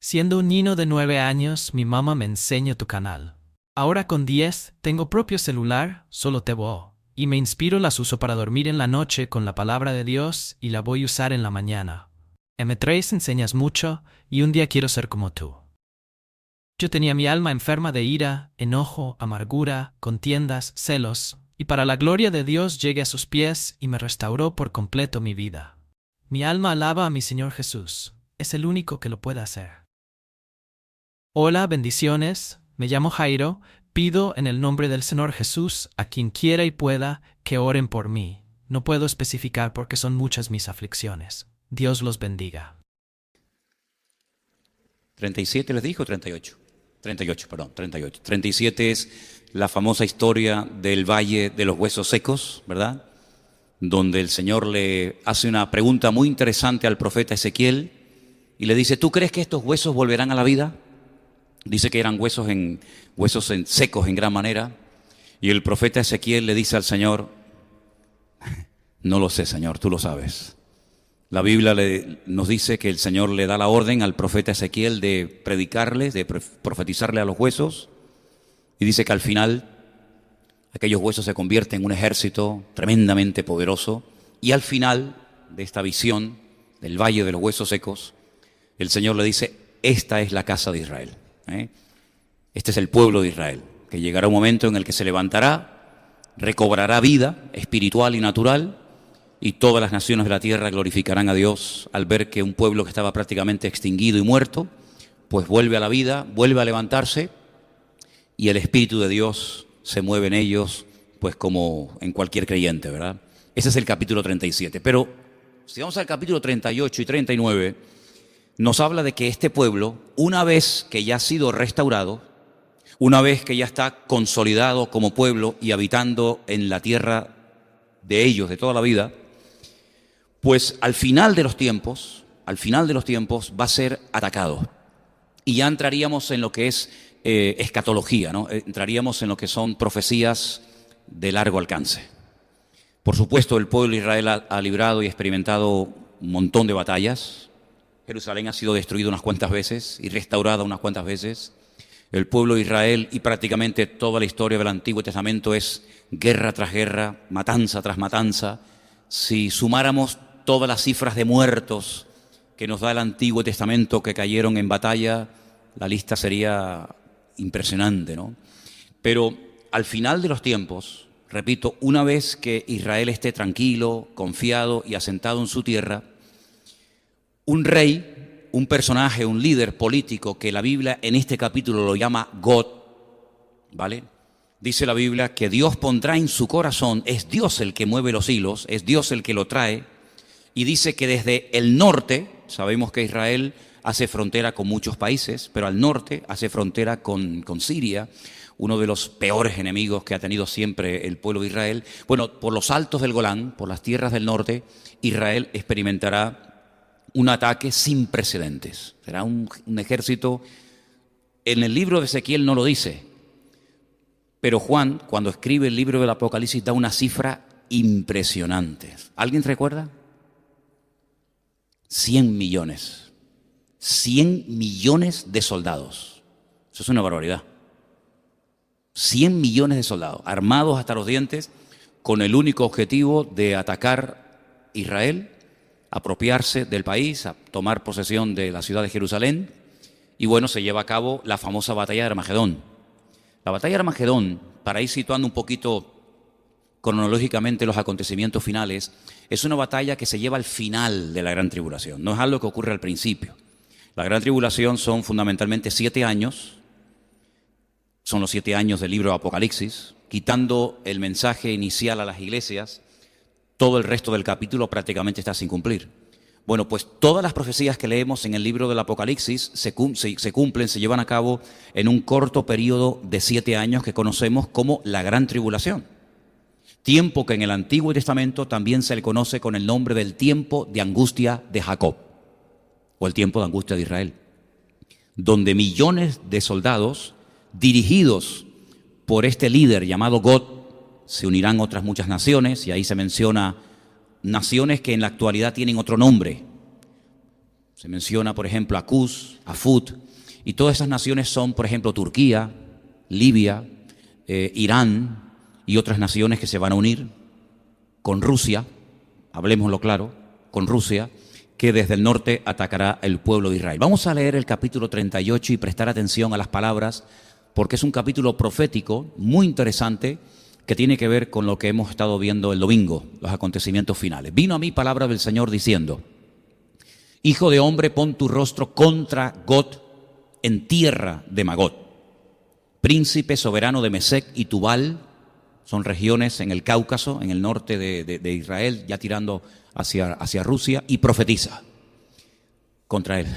Siendo un niño de 9 años, mi mamá me enseñó tu canal. Ahora con 10, tengo propio celular, solo te veo. Y me inspiro, las uso para dormir en la noche con la palabra de Dios y la voy a usar en la mañana. M3 enseñas mucho y un día quiero ser como tú. Yo tenía mi alma enferma de ira, enojo, amargura, contiendas, celos, y para la gloria de Dios llegué a sus pies y me restauró por completo mi vida. Mi alma alaba a mi Señor Jesús, es el único que lo puede hacer. Hola, bendiciones, me llamo Jairo, pido en el nombre del Señor Jesús a quien quiera y pueda que oren por mí. No puedo especificar porque son muchas mis aflicciones. Dios los bendiga. 37 les dijo, 38. 38, perdón, 38. 37 es la famosa historia del Valle de los Huesos Secos, ¿verdad? Donde el Señor le hace una pregunta muy interesante al profeta Ezequiel y le dice, ¿tú crees que estos huesos volverán a la vida? Dice que eran huesos secos en gran manera. Y el profeta Ezequiel le dice al Señor, no lo sé, Señor, tú lo sabes. La Biblia nos dice que el Señor le da la orden al profeta Ezequiel de predicarles, de profetizarle a los huesos. Y dice que al final aquellos huesos se convierten en un ejército tremendamente poderoso. Y al final de esta visión del Valle de los Huesos Secos, el Señor le dice, esta es la casa de Israel. Este es el pueblo de Israel, que llegará un momento en el que se levantará, recobrará vida espiritual y natural, y todas las naciones de la tierra glorificarán a Dios al ver que un pueblo que estaba prácticamente extinguido y muerto, pues vuelve a la vida, vuelve a levantarse, y el Espíritu de Dios se mueve en ellos, pues como en cualquier creyente, ¿verdad? Ese es el capítulo 37. Pero si vamos al capítulo 38 y 39, nos habla de que este pueblo, una vez que ya ha sido restaurado, una vez que ya está consolidado como pueblo y habitando en la tierra de ellos de toda la vida, pues al final de los tiempos va a ser atacado. Y ya entraríamos en lo que es escatología, ¿no? Entraríamos en lo que son profecías de largo alcance. Por supuesto, el pueblo de Israel ha librado y experimentado un montón de batallas. Jerusalén ha sido destruido unas cuantas veces y restaurada unas cuantas veces. El pueblo de Israel y prácticamente toda la historia del Antiguo Testamento es guerra tras guerra, matanza tras matanza. Si sumáramos todas las cifras de muertos que nos da el Antiguo Testamento que cayeron en batalla, la lista sería impresionante, ¿no? Pero al final de los tiempos, repito, una vez que Israel esté tranquilo, confiado y asentado en su tierra, un rey, un personaje, un líder político que la Biblia en este capítulo lo llama God, ¿vale? Dice la Biblia que Dios pondrá en su corazón, es Dios el que mueve los hilos, es Dios el que lo trae, y dice que desde el norte, sabemos que Israel hace frontera con muchos países, pero al norte hace frontera con Siria, uno de los peores enemigos que ha tenido siempre el pueblo de Israel. Bueno, por los altos del Golán, por las tierras del norte, Israel experimentará un ataque sin precedentes. Será un ejército. En el libro de Ezequiel no lo dice, pero Juan, cuando escribe el libro del Apocalipsis, da una cifra impresionante. ¿Alguien recuerda? 100 millones. 100 millones de soldados. Eso es una barbaridad. 100 millones de soldados, armados hasta los dientes, con el único objetivo de atacar Israel, apropiarse del país, a tomar posesión de la ciudad de Jerusalén. Y bueno, se lleva a cabo la famosa batalla de Armagedón. La batalla de Armagedón, para ir situando un poquito cronológicamente los acontecimientos finales, es una batalla que se lleva al final de la Gran Tribulación, no es algo que ocurre al principio. La Gran Tribulación son fundamentalmente 7 años, son los 7 años del libro de Apocalipsis, quitando el mensaje inicial a las iglesias. Todo el resto del capítulo prácticamente está sin cumplir. Bueno, pues todas las profecías que leemos en el libro del Apocalipsis se cumplen, se llevan a cabo en un corto periodo de 7 años que conocemos como la Gran Tribulación. Tiempo que en el Antiguo Testamento también se le conoce con el nombre del tiempo de angustia de Jacob, o el tiempo de angustia de Israel, donde millones de soldados dirigidos por este líder llamado God, se unirán otras muchas naciones, y ahí se menciona naciones que en la actualidad tienen otro nombre. Se menciona, por ejemplo, a Cus, a Fut, y todas esas naciones son, por ejemplo, Turquía, Libia, Irán y otras naciones que se van a unir con Rusia, hablemoslo claro, con Rusia, que desde el norte atacará el pueblo de Israel. Vamos a leer el capítulo 38 y prestar atención a las palabras, porque es un capítulo profético muy interesante que tiene que ver con lo que hemos estado viendo el domingo, los acontecimientos finales. Vino a mí palabra del Señor diciendo: Hijo de hombre, pon tu rostro contra Gog en tierra de Magog, príncipe soberano de Mesec y Tubal. Son regiones en el Cáucaso, en el norte de Israel, ya tirando hacia Rusia, y profetiza contra él.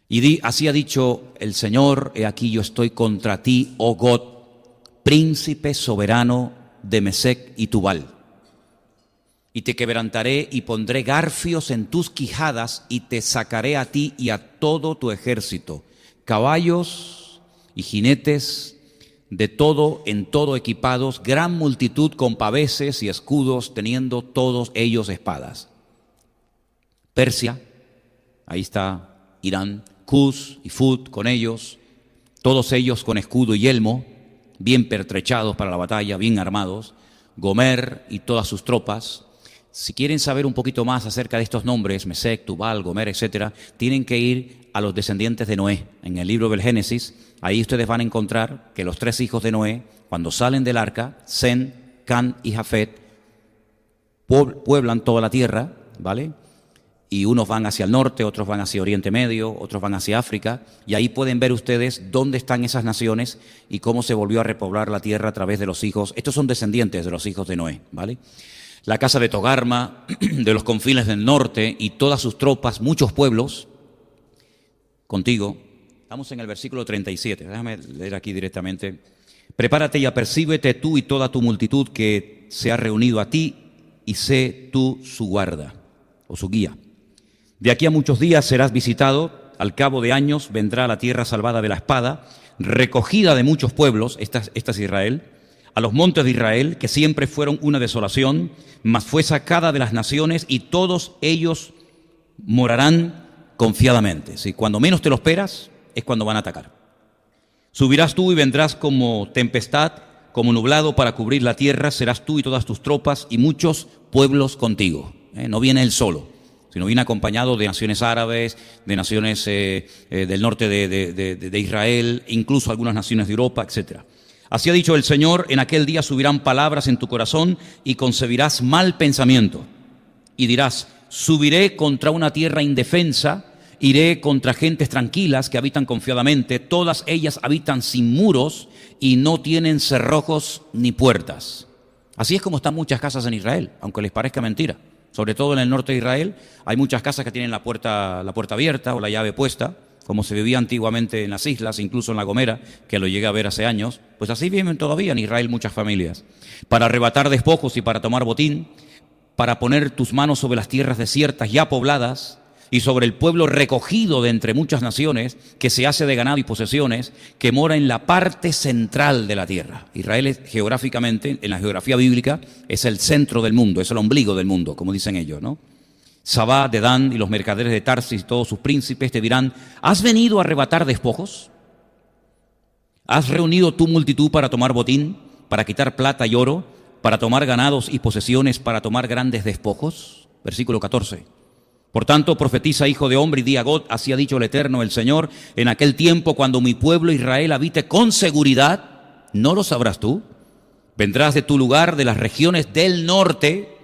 Y así ha dicho el Señor: he aquí yo estoy contra ti, oh Gog, príncipe soberano de Mesec y Tubal. Y te quebrantaré y pondré garfios en tus quijadas y te sacaré a ti y a todo tu ejército, caballos y jinetes de todo en todo equipados, gran multitud con paveses y escudos, teniendo todos ellos espadas. Persia, ahí está Irán, Cus y Fut con ellos, todos ellos con escudo y yelmo, bien pertrechados para la batalla, bien armados. Gomer y todas sus tropas. Si quieren saber un poquito más acerca de estos nombres, Mesec, Tubal, Gomer, etcétera, tienen que ir a los descendientes de Noé. En el libro del Génesis, ahí ustedes van a encontrar que los 3 hijos de Noé, cuando salen del arca, Sem, Can y Jafet, pueblan toda la tierra, ¿vale? Y unos van hacia el norte, otros van hacia Oriente Medio, otros van hacia África, y ahí pueden ver ustedes dónde están esas naciones y cómo se volvió a repoblar la tierra a través de los hijos. Estos son descendientes de los hijos de Noé, ¿vale? La casa de Togarma, de los confines del norte, y todas sus tropas, muchos pueblos, contigo. Estamos en el versículo 37, déjame leer aquí directamente. Prepárate y apercíbete tú y toda tu multitud que se ha reunido a ti, y sé tú su guarda, o su guía. De aquí a muchos días serás visitado, al cabo de años vendrá a la tierra salvada de la espada, recogida de muchos pueblos, esta es Israel, a los montes de Israel, que siempre fueron una desolación, mas fue sacada de las naciones y todos ellos morarán confiadamente. ¿Sí? Cuando menos te lo esperas es cuando van a atacar. Subirás tú y vendrás como tempestad, como nublado para cubrir la tierra, serás tú y todas tus tropas y muchos pueblos contigo. No viene él solo, sino viene acompañado de naciones árabes, de naciones del norte de Israel, incluso algunas naciones de Europa, etcétera. Así ha dicho el Señor: en aquel día subirán palabras en tu corazón y concebirás mal pensamiento. Y dirás: subiré contra una tierra indefensa, iré contra gentes tranquilas que habitan confiadamente, todas ellas habitan sin muros y no tienen cerrojos ni puertas. Así es como están muchas casas en Israel, aunque les parezca mentira. Sobre todo en el norte de Israel hay muchas casas que tienen la puerta abierta o la llave puesta, como se vivía antiguamente en las islas, incluso en La Gomera, que lo llegué a ver hace años. Pues así viven todavía en Israel muchas familias. Para arrebatar despojos y para tomar botín, para poner tus manos sobre las tierras desiertas ya pobladas y sobre el pueblo recogido de entre muchas naciones, que se hace de ganado y posesiones, que mora en la parte central de la tierra. Israel es, geográficamente, en la geografía bíblica, es el centro del mundo, es el ombligo del mundo, como dicen ellos, ¿no? Sabá, Dedán y los mercaderes de Tarsis y todos sus príncipes te dirán: ¿has venido a arrebatar despojos? ¿Has reunido tu multitud para tomar botín, para quitar plata y oro, para tomar ganados y posesiones, para tomar grandes despojos? Versículo 14. Por tanto, profetiza, hijo de hombre, y di a Gog: así ha dicho el Eterno, el Señor, en aquel tiempo cuando mi pueblo Israel habite con seguridad, ¿no lo sabrás tú? Vendrás de tu lugar, de las regiones del norte,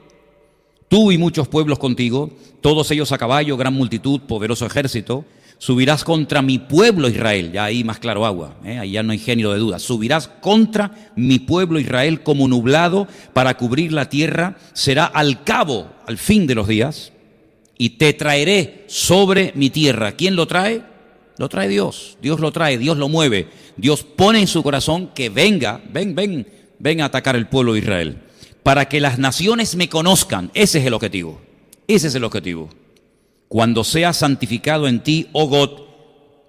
tú y muchos pueblos contigo, todos ellos a caballo, gran multitud, poderoso ejército. Subirás contra mi pueblo Israel, ya ahí más claro agua, ahí ya no hay género de duda. Subirás contra mi pueblo Israel como nublado para cubrir la tierra, será al cabo, al fin de los días, y te traeré sobre mi tierra. ¿Quién lo trae? Lo trae Dios. Dios lo trae, Dios lo mueve. Dios pone en su corazón que ven a atacar el pueblo de Israel. Para que las naciones me conozcan. Ese es el objetivo. Ese es el objetivo. Cuando sea santificado en ti, oh Gog,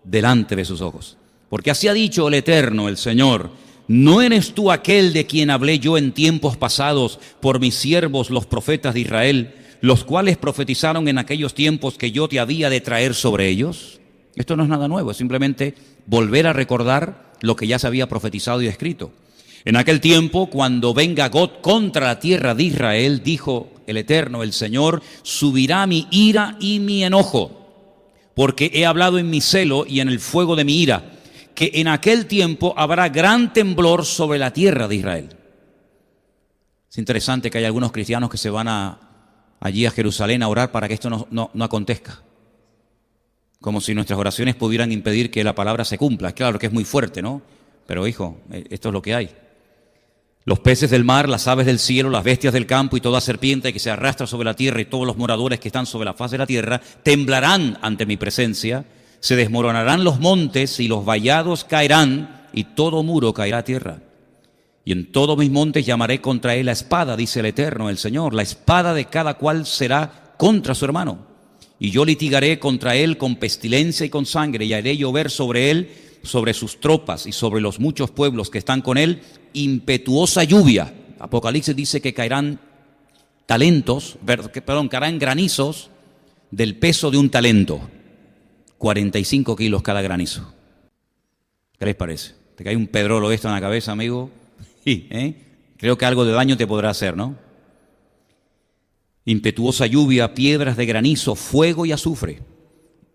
delante de sus ojos. Porque así ha dicho el Eterno, el Señor: ¿no eres tú aquel de quien hablé yo en tiempos pasados por mis siervos los profetas de Israel, los cuales profetizaron en aquellos tiempos que yo te había de traer sobre ellos. Esto no es nada nuevo, es simplemente volver a recordar lo que ya se había profetizado y escrito. En aquel tiempo, cuando venga Gog contra la tierra de Israel, dijo el Eterno, el Señor, subirá mi ira y mi enojo, porque he hablado en mi celo y en el fuego de mi ira, que en aquel tiempo habrá gran temblor sobre la tierra de Israel. Es interesante que hay algunos cristianos que se van allí a Jerusalén a orar para que esto no acontezca. Como si nuestras oraciones pudieran impedir que la palabra se cumpla. Claro que es muy fuerte, ¿no? Pero hijo, esto es lo que hay. Los peces del mar, las aves del cielo, las bestias del campo y toda serpiente que se arrastra sobre la tierra y todos los moradores que están sobre la faz de la tierra temblarán ante mi presencia, se desmoronarán los montes y los vallados caerán y todo muro caerá a tierra. Y en todos mis montes llamaré contra él la espada, dice el Eterno, el Señor. La espada de cada cual será contra su hermano. Y yo litigaré contra él con pestilencia y con sangre, y haré llover sobre él, sobre sus tropas y sobre los muchos pueblos que están con él, impetuosa lluvia. Apocalipsis dice que caerán caerán granizos del peso de un talento. 45 kilos cada granizo. ¿Qué les parece? ¿Te cae un pedrolo esto en la cabeza, amigo? Sí, creo que algo de daño te podrá hacer, ¿no? Impetuosa lluvia, piedras de granizo, fuego y azufre.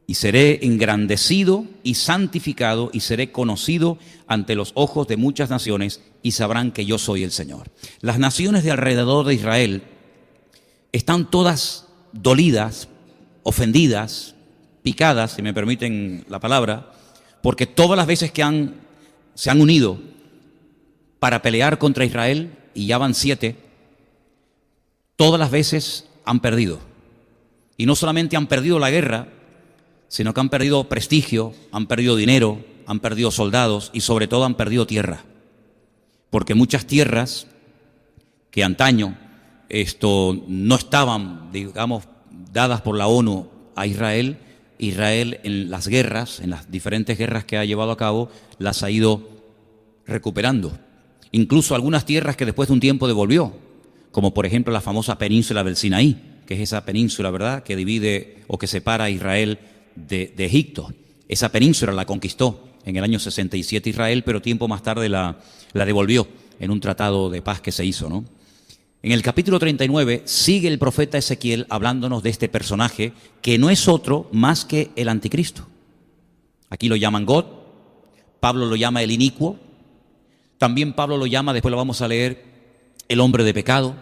Y seré engrandecido y santificado y seré conocido ante los ojos de muchas naciones y sabrán que yo soy el Señor. Las naciones de alrededor de Israel están todas dolidas, ofendidas, picadas, si me permiten la palabra, porque todas las veces que se han unido para pelear contra Israel, y ya van 7, todas las veces han perdido. Y no solamente han perdido la guerra, sino que han perdido prestigio, han perdido dinero, han perdido soldados y sobre todo han perdido tierra. Porque muchas tierras que antaño no estaban, digamos, dadas por la ONU a Israel, Israel en las guerras, en las diferentes guerras que ha llevado a cabo, las ha ido recuperando. Incluso algunas tierras que después de un tiempo devolvió, como por ejemplo la famosa península del Sinaí, que es esa península, ¿verdad?, que divide o que separa a Israel de Egipto. Esa península la conquistó en el año 67 Israel, pero tiempo más tarde la devolvió en un tratado de paz que se hizo, ¿no? En el capítulo 39 sigue el profeta Ezequiel hablándonos de este personaje que no es otro más que el anticristo. Aquí lo llaman Gog, Pablo lo llama el inicuo, también Pablo lo llama, después lo vamos a leer, el hombre de pecado,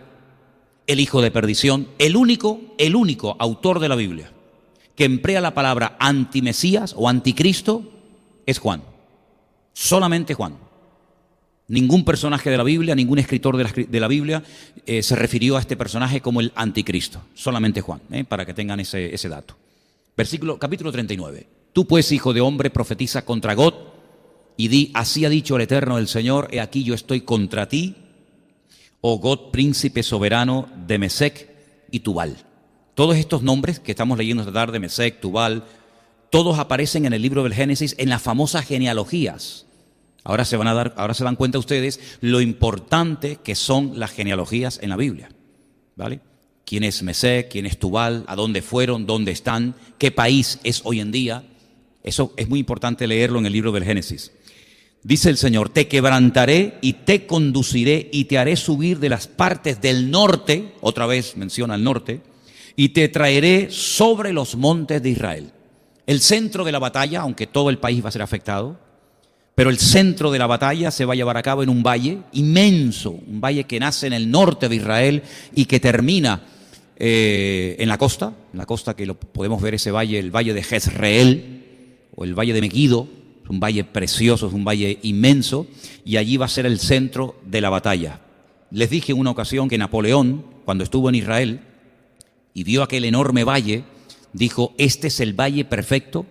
el hijo de perdición. El único autor de la Biblia que emplea la palabra antimesías o anticristo es Juan. Solamente Juan. Ningún personaje de la Biblia, ningún escritor de la Biblia se refirió a este personaje como el anticristo. Solamente Juan, para que tengan ese dato. Capítulo 39. Tú pues, hijo de hombre, profetiza contra Gog y di, así ha dicho el Eterno el Señor, he aquí yo estoy contra ti, oh Gog, príncipe soberano de Mesec y Tubal. Todos estos nombres que estamos leyendo esta tarde, Mesec, Tubal, todos aparecen en el libro del Génesis en las famosas genealogías. Ahora se dan cuenta ustedes lo importante que son las genealogías en la Biblia, ¿vale? ¿Quién es Mesec? ¿Quién es Tubal? ¿A dónde fueron? ¿Dónde están? ¿Qué país es hoy en día? Eso es muy importante leerlo en el libro del Génesis. Dice el Señor, te quebrantaré y te conduciré y te haré subir de las partes del norte, otra vez menciona el norte, y te traeré sobre los montes de Israel. El centro de la batalla, aunque todo el país va a ser afectado, pero el centro de la batalla se va a llevar a cabo en un valle inmenso, un valle que nace en el norte de Israel y que termina en la costa que lo podemos ver ese valle, el valle de Jezreel o el valle de Megiddo. Es un valle precioso, es un valle inmenso, y allí va a ser el centro de la batalla. Les dije en una ocasión que Napoleón, cuando estuvo en Israel y vio aquel enorme valle, dijo, este es el valle perfecto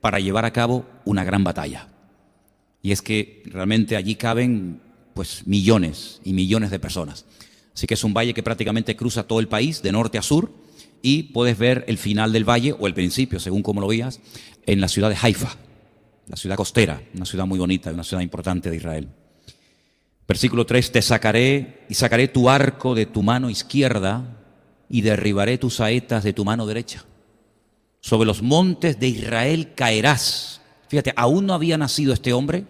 para llevar a cabo una gran batalla. Y es que realmente allí caben pues millones y millones de personas. Así que es un valle que prácticamente cruza todo el país, de norte a sur, y puedes ver el final del valle, o el principio, según como lo veas, en la ciudad de Haifa. La ciudad costera, una ciudad muy bonita, una ciudad importante de Israel. Versículo 3, te sacaré y sacaré tu arco de tu mano izquierda y derribaré tus saetas de tu mano derecha. Sobre los montes de Israel caerás. Fíjate, aún no había nacido este hombre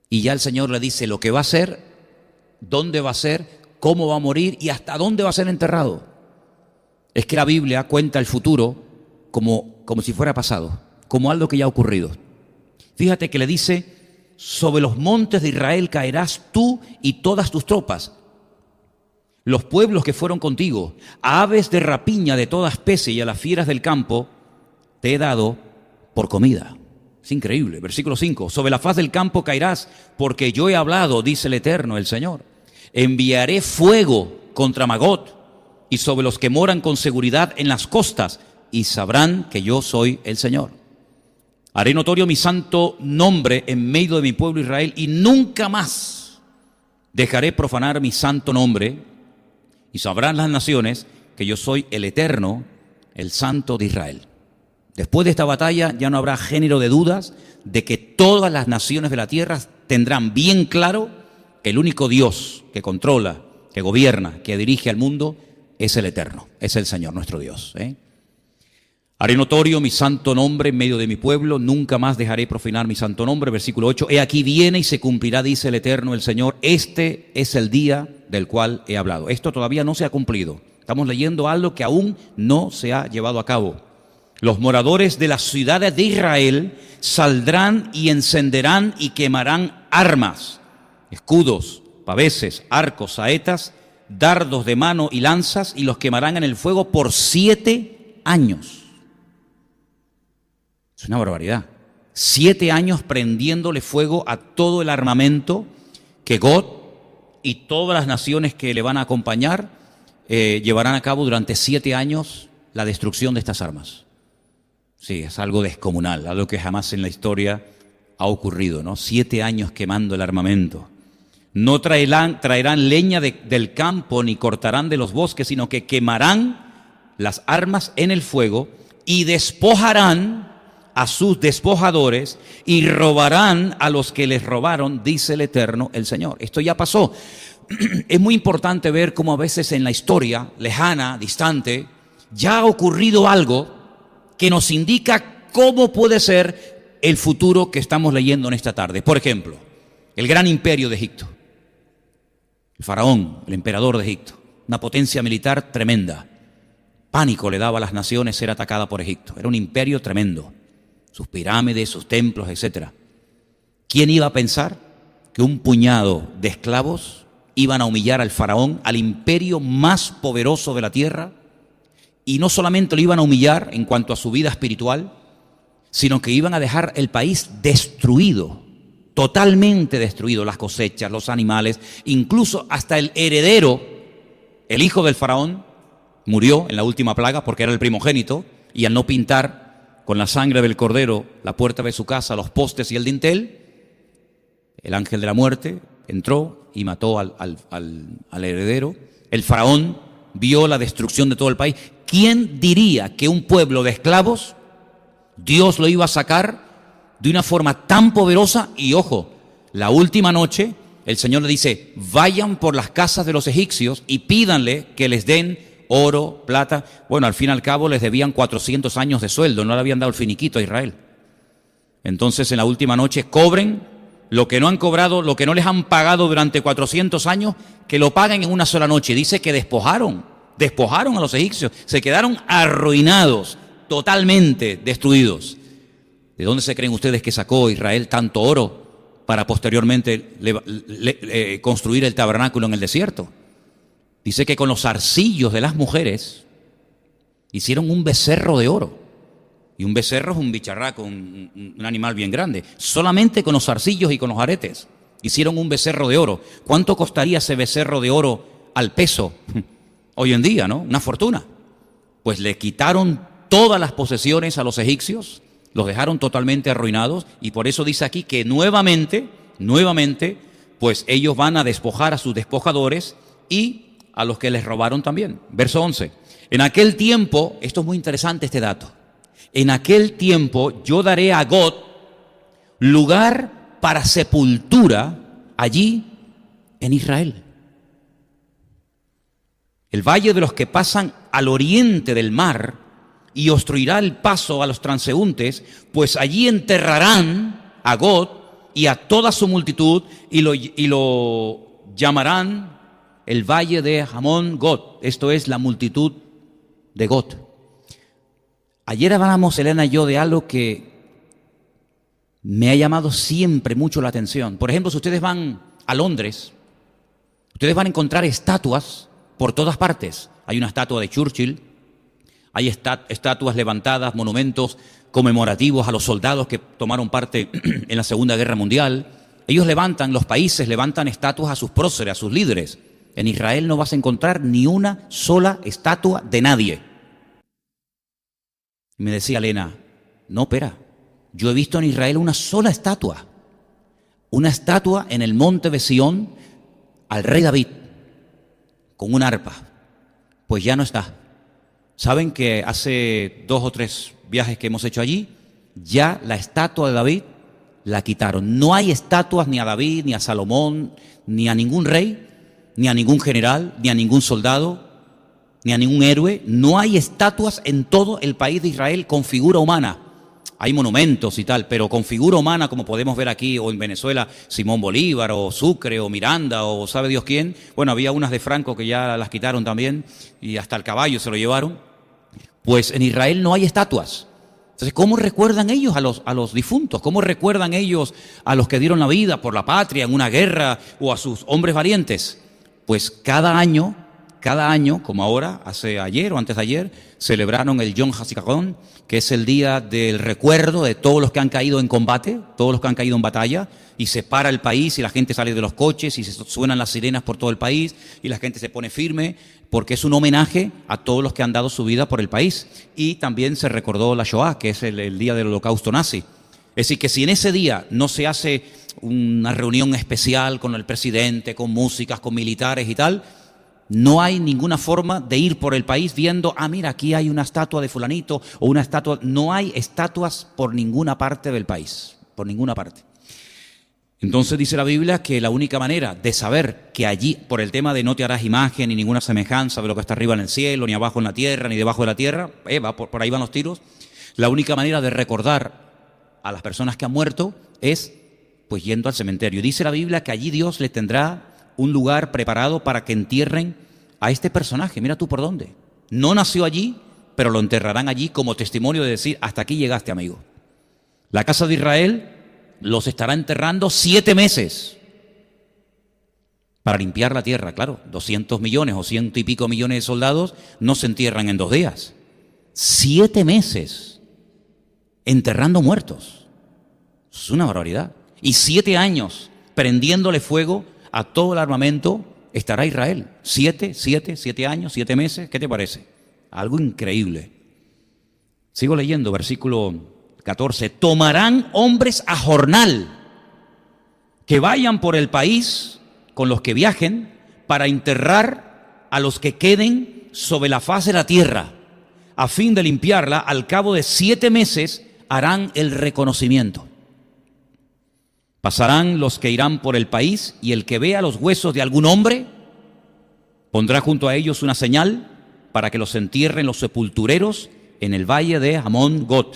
y ya el Señor le dice lo que va a hacer, dónde va a ser, cómo va a morir y hasta dónde va a ser enterrado. Es que la Biblia cuenta el futuro como si fuera pasado, como algo que ya ha ocurrido. Fíjate que le dice, sobre los montes de Israel caerás tú y todas tus tropas, los pueblos que fueron contigo, a aves de rapiña de toda especie y a las fieras del campo te he dado por comida. Es increíble. Versículo 5, sobre la faz del campo caerás, porque yo he hablado, dice el Eterno, el Señor. Enviaré fuego contra Magot y sobre los que moran con seguridad en las costas, y sabrán que yo soy el Señor. Haré notorio mi santo nombre en medio de mi pueblo Israel, y nunca más dejaré profanar mi santo nombre, y sabrán las naciones que yo soy el Eterno, el Santo de Israel. Después de esta batalla ya no habrá género de dudas de que todas las naciones de la tierra tendrán bien claro que el único Dios que controla, que gobierna, que dirige al mundo es el Eterno, es el Señor nuestro Dios. Haré notorio mi santo nombre en medio de mi pueblo, nunca más dejaré profanar mi santo nombre. Versículo 8, he aquí viene y se cumplirá, dice el Eterno, el Señor, este es el día del cual he hablado. Esto todavía no se ha cumplido. Estamos leyendo algo que aún no se ha llevado a cabo. Los moradores de las ciudades de Israel saldrán y encenderán y quemarán armas, escudos, paveses, arcos, saetas, dardos de mano y lanzas, y los quemarán en el fuego por 7 años. Es una barbaridad. 7 años prendiéndole fuego a todo el armamento que Gog y todas las naciones que le van a acompañar llevarán a cabo durante 7 años la destrucción de estas armas. Sí, es algo descomunal, algo que jamás en la historia ha ocurrido, ¿no? 7 años quemando el armamento. No traerán leña del campo ni cortarán de los bosques, sino que quemarán las armas en el fuego y despojarán a sus despojadores y robarán a los que les robaron, dice el Eterno, el Señor. Esto ya pasó. Es muy importante ver cómo a veces en la historia lejana, distante, ya ha ocurrido algo que nos indica cómo puede ser el futuro que estamos leyendo en esta tarde. Por ejemplo, el gran imperio de Egipto, el faraón, el emperador de Egipto, una potencia militar tremenda. Pánico le daba a las naciones ser atacada por Egipto. Era un imperio tremendo, sus pirámides, sus templos, etc. ¿Quién iba a pensar que un puñado de esclavos iban a humillar al faraón, al imperio más poderoso de la tierra? Y no solamente lo iban a humillar en cuanto a su vida espiritual, sino que iban a dejar el país destruido, totalmente destruido, las cosechas, los animales, incluso hasta el heredero, el hijo del faraón, murió en la última plaga porque era el primogénito, y al no pintar con la sangre del cordero la puerta de su casa, los postes y el dintel, el ángel de la muerte entró y mató al heredero. El faraón vio la destrucción de todo el país. ¿Quién diría que un pueblo de esclavos Dios lo iba a sacar de una forma tan poderosa? Y ojo, la última noche el Señor le dice, vayan por las casas de los egipcios y pídanle que les den oro, plata. Bueno, al fin y al cabo les debían 400 años de sueldo, no le habían dado el finiquito a Israel. Entonces en la última noche cobren lo que no han cobrado, lo que no les han pagado durante 400 años, que lo paguen en una sola noche. Dice que despojaron a los egipcios, se quedaron arruinados, totalmente destruidos. ¿De dónde se creen ustedes que sacó Israel tanto oro para posteriormente construir el tabernáculo en el desierto? Dice que con los zarcillos de las mujeres hicieron un becerro de oro. Y un becerro es un bicharraco, un animal bien grande. Solamente con los zarcillos y con los aretes hicieron un becerro de oro. ¿Cuánto costaría ese becerro de oro al peso? Hoy en día, ¿no? Una fortuna. Pues le quitaron todas las posesiones a los egipcios, los dejaron totalmente arruinados, y por eso dice aquí que nuevamente, pues ellos van a despojar a sus despojadores y a los que les robaron también. Verso 11. En aquel tiempo, esto es muy interesante este dato, en aquel tiempo yo daré a Gog lugar para sepultura allí en Israel. el valle de los que pasan al oriente del mar, y obstruirá el paso a los transeúntes, pues allí enterrarán a Gog y a toda su multitud, y lo llamarán el valle de Hamón Gog. Esto es la multitud de Gog. Ayer hablábamos, Elena y yo, de algo que me ha llamado siempre mucho la atención. Por ejemplo, si ustedes van a Londres, ustedes van a encontrar estatuas por todas partes. Hay una estatua de Churchill, hay estatuas levantadas, monumentos conmemorativos a los soldados que tomaron parte en la Segunda Guerra Mundial. Los países levantan estatuas a sus próceres, a sus líderes. En Israel no vas a encontrar ni una sola estatua de nadie. Y me decía Elena, no, espera, yo he visto en Israel una sola estatua. Una estatua en el monte de Sión al rey David, con un arpa. Pues ya no está. Saben que hace 2 o 3 viajes que hemos hecho allí, ya la estatua de David la quitaron. No hay estatuas ni a David, ni a Salomón, ni a ningún rey, ni a ningún general, ni a ningún soldado, ni a ningún héroe. No hay estatuas en todo el país de Israel con figura humana. Hay monumentos y tal, pero con figura humana, como podemos ver aquí o en Venezuela, Simón Bolívar o Sucre o Miranda o sabe Dios quién. Bueno, había unas de Franco que ya las quitaron también y hasta el caballo se lo llevaron. Pues en Israel no hay estatuas. Entonces, ¿cómo recuerdan ellos a los difuntos? ¿Cómo recuerdan ellos a los que dieron la vida por la patria en una guerra o a sus hombres valientes? Pues cada año, como ahora, ayer o antes de ayer, celebraron el Yom HaZikaron, que es el día del recuerdo de todos los que han caído en combate, todos los que han caído en batalla, y se para el país y la gente sale de los coches y se suenan las sirenas por todo el país y la gente se pone firme, porque es un homenaje a todos los que han dado su vida por el país. Y también se recordó la Shoah, que es el día del holocausto nazi. Es decir, que si en ese día no se hace una reunión especial con el presidente, con músicas, con militares y tal, no hay ninguna forma de ir por el país viendo, mira, aquí hay una estatua de fulanito o una estatua. No hay estatuas por ninguna parte del país, por ninguna parte. Entonces dice la Biblia que la única manera de saber que allí, por el tema de no te harás imagen ni ninguna semejanza de lo que está arriba en el cielo, ni abajo en la tierra, ni debajo de la tierra, por ahí van los tiros, la única manera de recordar a las personas que han muerto es pues yendo al cementerio. Dice la Biblia que allí Dios les tendrá un lugar preparado para que entierren a este personaje. Mira tú por dónde. No nació allí, pero lo enterrarán allí como testimonio de decir, hasta aquí llegaste, amigo. La casa de Israel los estará enterrando 7 meses para limpiar la tierra. Claro, 200 millones o 100 y pico millones de soldados no se entierran en 2 días. 7 meses enterrando muertos. Es una barbaridad. Y 7 años prendiéndole fuego a todo el armamento estará Israel. 7 años, 7 meses. ¿Qué te parece? Algo increíble. Sigo leyendo, versículo 14. Tomarán hombres a jornal que vayan por el país con los que viajen para enterrar a los que queden sobre la faz de la tierra, a fin de limpiarla. Al cabo de 7 meses harán el reconocimiento. Pasarán los que irán por el país, y el que vea los huesos de algún hombre pondrá junto a ellos una señal para que los entierren los sepultureros en el valle de Hamón Gog,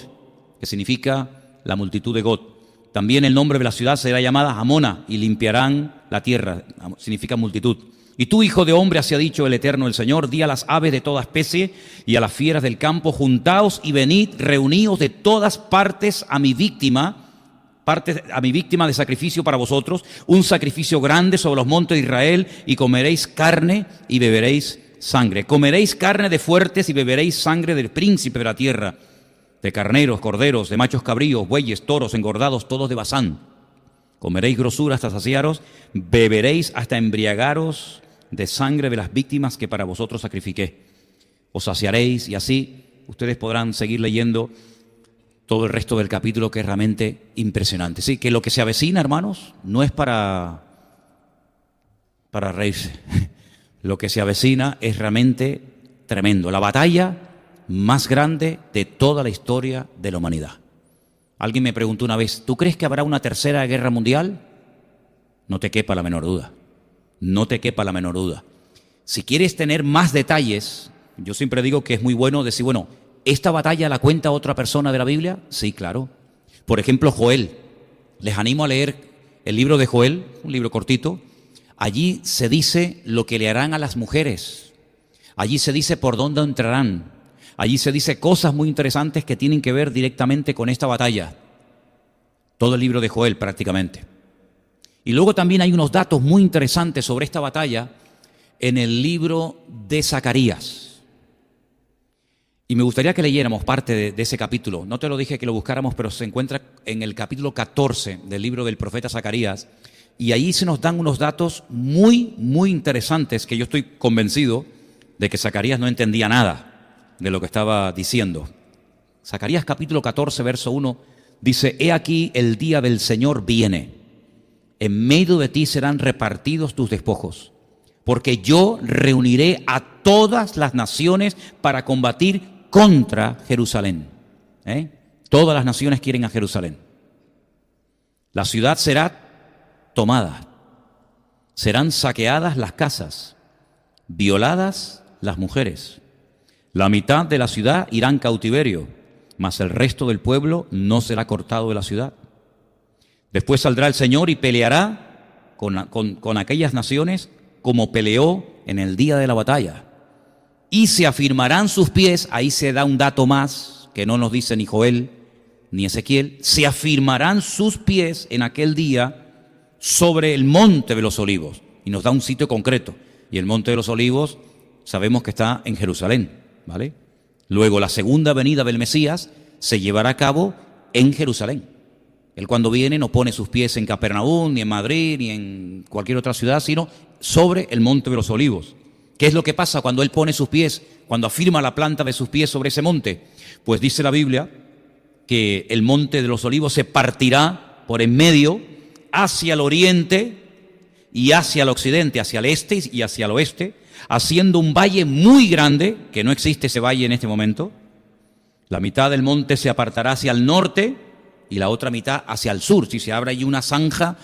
que significa la multitud de Gog. También el nombre de la ciudad será llamada Hamona, y limpiarán la tierra, significa multitud. Y tú, hijo de hombre, así ha dicho el Eterno el Señor, di a las aves de toda especie y a las fieras del campo, juntaos y venid, reuníos de todas partes a mi víctima de sacrificio para vosotros, un sacrificio grande sobre los montes de Israel, y comeréis carne y beberéis sangre. Comeréis carne de fuertes y beberéis sangre del príncipe de la tierra, de carneros, corderos, de machos cabríos, bueyes, toros, engordados, todos de Basán. Comeréis grosura hasta saciaros, beberéis hasta embriagaros de sangre de las víctimas que para vosotros sacrifiqué. Os saciaréis, y así ustedes podrán seguir leyendo todo el resto del capítulo, que es realmente impresionante. Sí, que lo que se avecina, hermanos, no es para reírse. Lo que se avecina es realmente tremendo. La batalla más grande de toda la historia de la humanidad. Alguien me preguntó una vez, ¿tú crees que habrá una tercera guerra mundial? No te quepa la menor duda. No te quepa la menor duda. Si quieres tener más detalles, yo siempre digo que es muy bueno decir, bueno, ¿esta batalla la cuenta otra persona de la Biblia? Sí, claro. Por ejemplo, Joel. Les animo a leer el libro de Joel, un libro cortito. Allí se dice lo que le harán a las mujeres. Allí se dice por dónde entrarán. Allí se dice cosas muy interesantes que tienen que ver directamente con esta batalla. Todo el libro de Joel prácticamente. Y luego también hay unos datos muy interesantes sobre esta batalla en el libro de Zacarías. Y me gustaría que leyéramos parte de ese capítulo. No te lo dije que lo buscáramos, pero se encuentra en el capítulo 14 del libro del profeta Zacarías. Y ahí se nos dan unos datos muy, muy interesantes que yo estoy convencido de que Zacarías no entendía nada de lo que estaba diciendo. Zacarías capítulo 14, verso 1, dice: He aquí el día del Señor viene. En medio de ti serán repartidos tus despojos, porque yo reuniré a todas las naciones para combatir contra Jerusalén. Todas las naciones quieren a Jerusalén. La ciudad será tomada, serán saqueadas las casas, violadas las mujeres. La mitad de la ciudad irá en cautiverio, mas el resto del pueblo no será cortado de la ciudad. Después saldrá el Señor y peleará con aquellas naciones como peleó en el día de la batalla. Y se afirmarán sus pies, ahí se da un dato más que no nos dice ni Joel ni Ezequiel, se afirmarán sus pies en aquel día sobre el monte de los olivos. Y nos da un sitio concreto. Y el monte de los olivos sabemos que está en Jerusalén, ¿vale? Luego la segunda venida del Mesías se llevará a cabo en Jerusalén. Él cuando viene no pone sus pies en Capernaum, ni en Madrid, ni en cualquier otra ciudad, sino sobre el monte de los olivos. ¿Qué es lo que pasa cuando Él pone sus pies, cuando afirma la planta de sus pies sobre ese monte? Pues dice la Biblia que el monte de los olivos se partirá por en medio hacia el oriente y hacia el occidente, hacia el este y hacia el oeste, haciendo un valle muy grande, que no existe ese valle en este momento. La mitad del monte se apartará hacia el norte y la otra mitad hacia el sur. Si se abre ahí una zanja,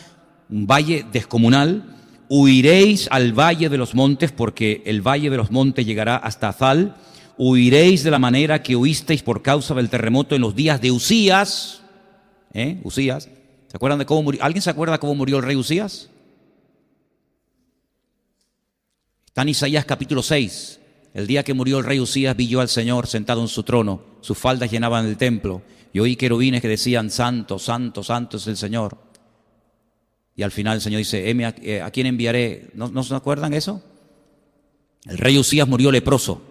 un valle descomunal, huiréis al valle de los montes, porque el valle de los montes llegará hasta Azal. Huiréis de la manera que huisteis por causa del terremoto en los días de Usías. Usías. ¿Se acuerdan de cómo murió? ¿Alguien se acuerda cómo murió el rey Usías? Está en Isaías capítulo 6. El día que murió el rey Usías vi yo al Señor sentado en su trono. Sus faldas llenaban el templo. Y oí querubines que decían: Santo, santo, santo es el Señor. Y al final el Señor dice: ¿a quién enviaré? ¿No se acuerdan eso? El rey Usías murió leproso.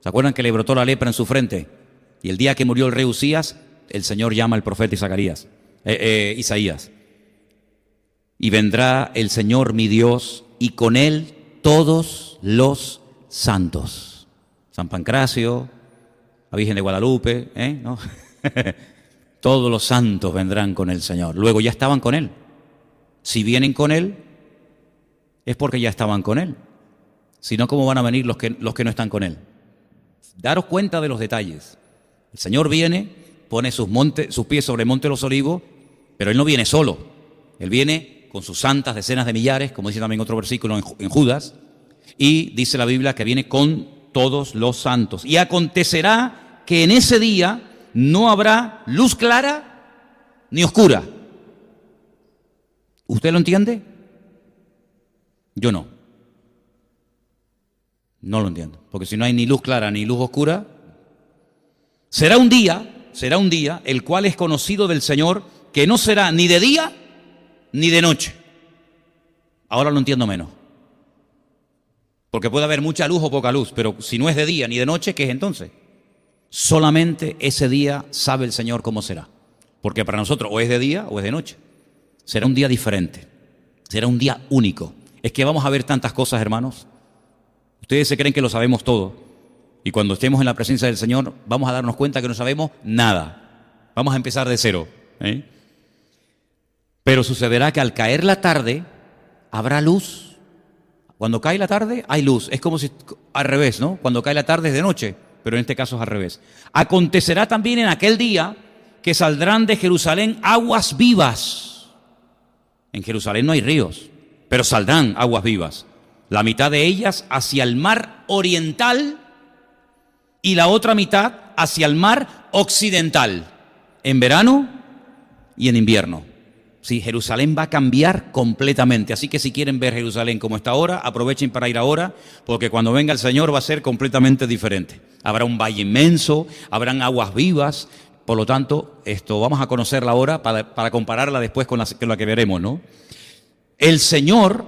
¿Se acuerdan que le brotó la lepra en su frente? Y el día que murió el rey Usías, el Señor llama al profeta Isaías. Y vendrá el Señor mi Dios, y con él todos los santos. San Pancracio, la Virgen de Guadalupe, ¿no? Todos los santos vendrán con el Señor. Luego ya estaban con Él. Si vienen con Él, es porque ya estaban con Él. Si no, ¿cómo van a venir los que no están con Él? Daros cuenta de los detalles. El Señor viene, pone sus pies sobre el monte de los olivos, pero Él no viene solo. Él viene con sus santas decenas de millares, como dice también otro versículo en Judas, y dice la Biblia que viene con todos los santos. Y acontecerá que en ese día no habrá luz clara ni oscura. ¿Usted lo entiende? Yo no. No lo entiendo. Porque si no hay ni luz clara ni luz oscura, será un día el cual es conocido del Señor, que no será ni de día ni de noche. Ahora lo entiendo menos. Porque puede haber mucha luz o poca luz, pero si no es de día ni de noche, ¿qué es entonces? Solamente ese día sabe el Señor cómo será. Porque para nosotros o es de día o es de noche. Será un día diferente. Será un día único. Es que vamos a ver tantas cosas, hermanos. Ustedes se creen que lo sabemos todo. Y cuando estemos en la presencia del Señor, vamos a darnos cuenta que no sabemos nada. Vamos a empezar de cero. Pero sucederá que al caer la tarde, habrá luz. Cuando cae la tarde, hay luz. Es como si al revés, ¿no? Cuando cae la tarde es de noche, pero en este caso es al revés. Acontecerá también en aquel día que saldrán de Jerusalén aguas vivas. En Jerusalén no hay ríos, pero saldrán aguas vivas. la mitad de ellas hacia el mar oriental y la otra mitad hacia el mar occidental, en verano y en invierno. Sí, Jerusalén va a cambiar completamente, así que si quieren ver Jerusalén como está ahora, aprovechen para ir ahora, porque cuando venga el Señor va a ser completamente diferente. Habrá un valle inmenso, habrán aguas vivas, por lo tanto, vamos a conocerla ahora para compararla después con la que veremos, ¿no? El Señor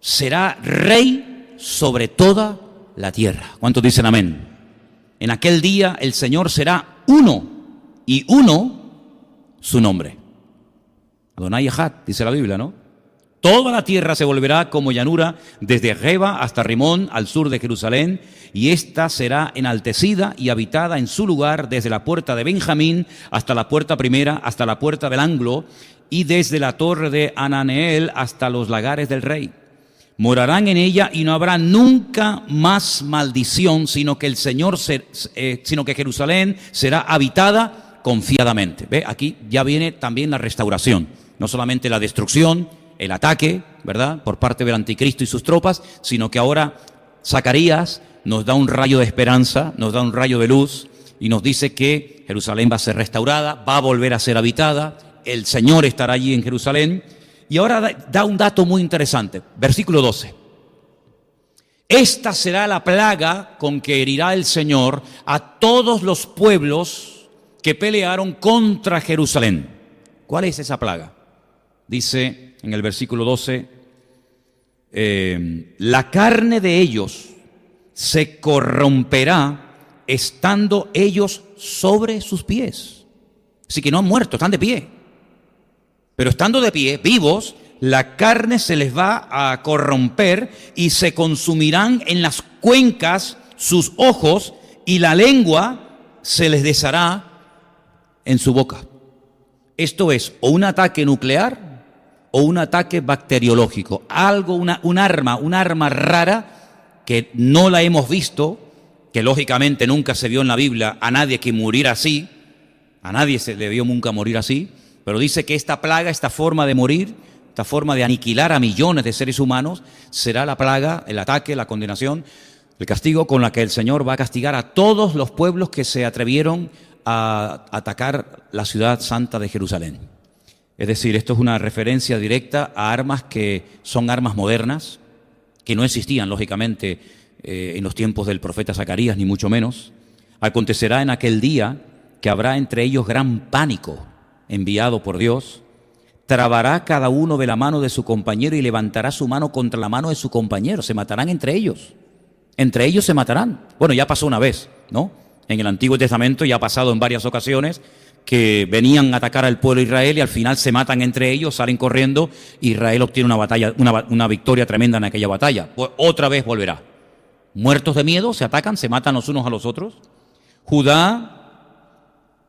será rey sobre toda la tierra. ¿Cuántos dicen amén? En aquel día el Señor será uno, y uno su nombre. Adonai Echad, dice la Biblia, ¿no? Toda la tierra se volverá como llanura, desde Geba hasta Rimón, al sur de Jerusalén, y ésta será enaltecida y habitada en su lugar desde la puerta de Benjamín hasta la puerta primera, hasta la puerta del ángulo, y desde la torre de Ananeel hasta los lagares del rey. Morarán en ella y no habrá nunca más maldición, sino que Jerusalén será habitada confiadamente. ¿Ve? Aquí ya viene también la restauración. No solamente la destrucción, el ataque, ¿verdad?, por parte del anticristo y sus tropas, sino que ahora Zacarías nos da un rayo de esperanza, nos da un rayo de luz y nos dice que Jerusalén va a ser restaurada, va a volver a ser habitada, el Señor estará allí en Jerusalén. Y ahora da un dato muy interesante, versículo 12. Esta será la plaga con que herirá el Señor a todos los pueblos que pelearon contra Jerusalén. ¿Cuál es esa plaga? Dice en el versículo 12, la carne de ellos se corromperá estando ellos sobre sus pies. Así que no han muerto, están de pie. Pero estando de pie, vivos, la carne se les va a corromper y se consumirán en las cuencas sus ojos y la lengua se les deshará en su boca. Esto es o un ataque nuclear o un ataque bacteriológico, un arma rara que no la hemos visto, que lógicamente nunca se vio en la Biblia a nadie que muriera así, a nadie se le vio nunca morir así, pero dice que esta plaga, esta forma de morir, esta forma de aniquilar a millones de seres humanos, será la plaga, el ataque, la condenación, el castigo con la que el Señor va a castigar a todos los pueblos que se atrevieron a atacar la ciudad santa de Jerusalén. Es decir, esto es una referencia directa a armas que son armas modernas, que no existían, lógicamente, en los tiempos del profeta Zacarías, ni mucho menos. Acontecerá en aquel día que habrá entre ellos gran pánico enviado por Dios. Trabará cada uno de la mano de su compañero y levantará su mano contra la mano de su compañero. Se matarán entre ellos. Entre ellos se matarán. Bueno, ya pasó una vez, ¿no? En el Antiguo Testamento ya ha pasado en varias ocasiones que venían a atacar al pueblo de Israel y al final se matan entre ellos, salen corriendo, Israel obtiene una victoria tremenda en aquella batalla. Pues otra vez volverá. Muertos de miedo, se atacan, se matan los unos a los otros. Judá